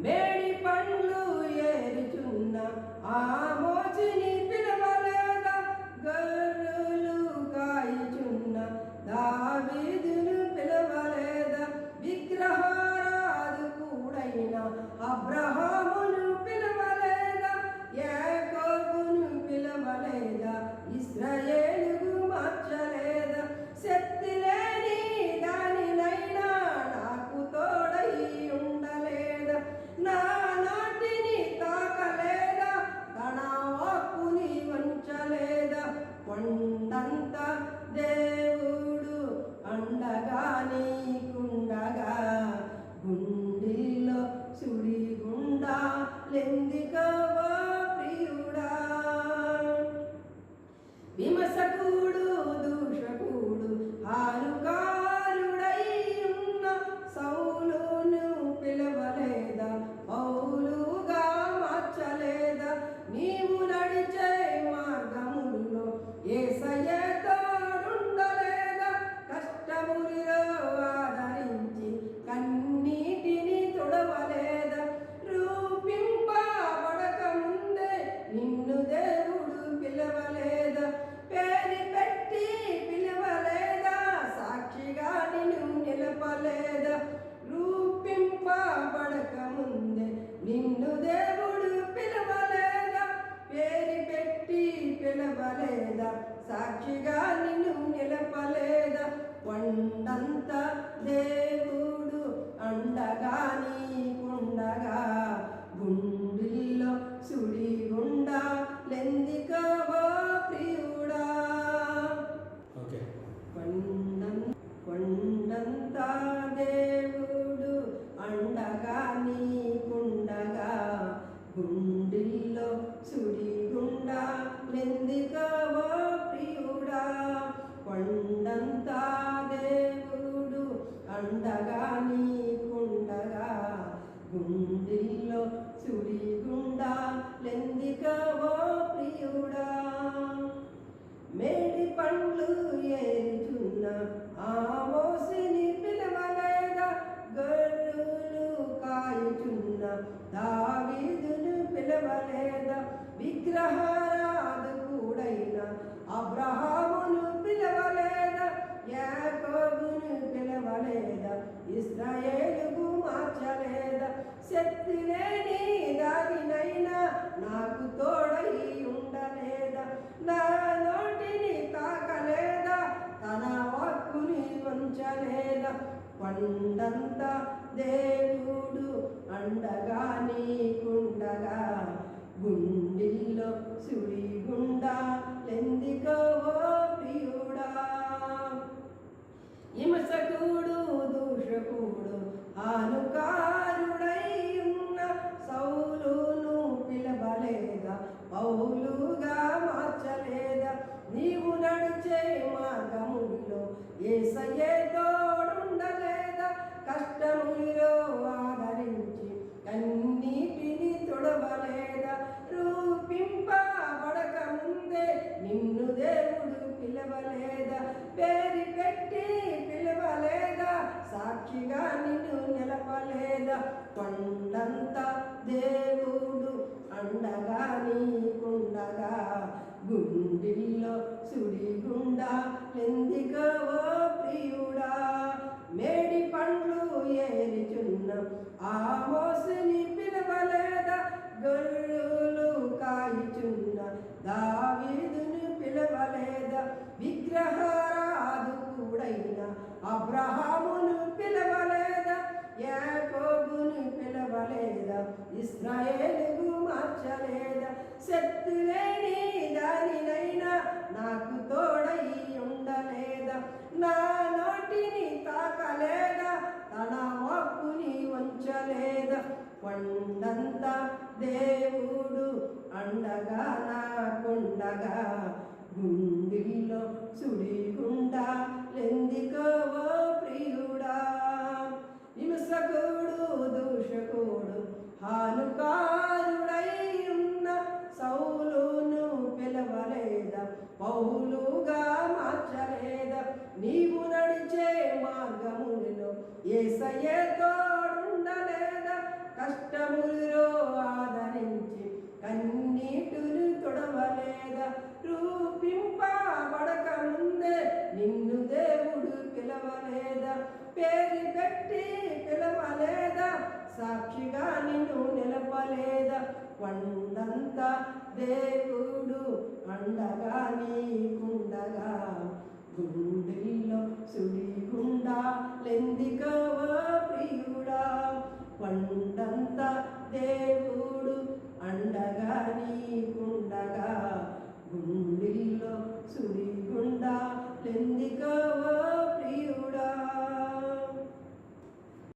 మేడి పండ్లు ఏరుచున్న ఆ మోసిని పిలవలేదా, గొర్రెలు కాయుచున్న దావీదును పిలవలేదా, విగ్రహారాధకుడైన అబ్రహామును పిలవలేదా, యాకోబును పిలవలేదా, ఇశ్రాయేలుకు మార్చలేదా. శక్తి లేని దానినైనా నాకు తోడై ఉండలేదా, నా నాటిని తాకలేదా, తన వాక్కుని వంచలేదా. కొండంత దేవుడు అండగా నీకుండగా గుండెల్లో సుడిగుండా లెందికవా ప్రియుడా. విమర్శకుడు దూషకుడు హారుకారుడై ఉన్న సౌలును పిలవలేదా, పౌలుగా మార్చలేదా. నీవు నడిచే మార్గములో యేసయ్య తోడుండలేదా, కష్టములో ఆదరించి కన్నీటిని తుడవలేదా. రూపింపబడక ముందే నిన్ను దేవుడు పిలవలేదా, పేరు పెట్టి పిలవలేదా, సాక్షిగా నిన్ను నిలపలేదా. రూపింపబడక ముందే నిన్ను దేవుడు పిలవలేదా, పేరు పెట్టి పిలవలేదా, సాక్షిగా నిన్ను నిలపలేదా. కొండంత దేవుడు అండగా నీకుండగా గుండెల్లో సుడిగుండా లెందికవా ప్రియుడా. కొండంత దేవుడు అండగా నీకుండగా గుండెల్లో సుడిగుండా లెందికవా ప్రియుడా. కొండంత దేవుడు అండగా నీకుండగా గుండెల్లో సుడిగుండా లెందికవో ప్రియుడా మేడి పండ్లు ఏరుచున్న ఆ మోసిని పిలవలేదా గొర్రెలు కాయుచున్న దావీదును పిలవలేదా విగ్రహారాధకుడైన అబ్రహామును పిలవలేదా యాకోబును పిలవలేదా ఇశ్రాయేలుకు మార్చలేదా శక్తి లేని దానినైనా నాకు తోడై ఉండలేదా నా నోటిని తాకలేదా తన వాక్కుని వంచలేదా కొండంత దేవుడు అండగా నీకుండగా గుండిల్లో సుడిగుండా లెందికవో ప్రియుడా హింసకుడు దూషకుడు హానుకారుడై ఉన్న సౌలును పిలవలేదా పౌలుగా మార్చలేదా నీవు నడిచే మార్గములో యేసయ్యే తోడుండలేదా కష్టములో ఆదరించి కన్నీటిని తొడవలేదా రూపింపబడక ముందే నిన్ను దేవుడు పిలవలేదా పేరు పెట్టి పిలవలేదా సాక్షిగా నిన్ను నిలపలేదా కొండంత దేవుడు అండగా నీకుండగా గుండిల్లో సుడిగుండా లెందికవో ప్రియుడా మేడి పండ్లు ఏరిచున్న ఆ మోసిని పిలవలేదా గొర్రెలు కాయుచున్న దావీదును పిలవలేదా విగ్రహారాధకుడైన అబ్రహామును పిలవలేదా యాకోబును పిలవలేదా ఇశ్రాయేలుకు మార్చలేదా శక్తి లేని దానినైనా నాకు తోడై ఉండలేదా నా నోటిని తాకలేదా తన వాక్కుని వంచలేదా కొండంత దేవుడు అండగా నాకుండగా గుండిల్లో సుడిగుండా లెందికవో ప్రియుడా హింసకుడు దూషకుడు హానుకారుడై ఉన్న సౌలును పిలవలేదా పౌలుగా మార్చలేదా నీవు నడిచే మార్గములలో యేసయ్యే తోడుండలేదా కష్టములో ఆదరించి కన్నీటును తొడవలేదా రూపింపబడక ముందే నిన్ను దేవుడు పిలవలేదా పేరు పెట్టి పిలవలేదా సాక్షిగా నిన్ను నిలపలేదా కొండంత దేవుడు అండగా నీకుండగా గుండెల్లో సుడిగుండా లెందిక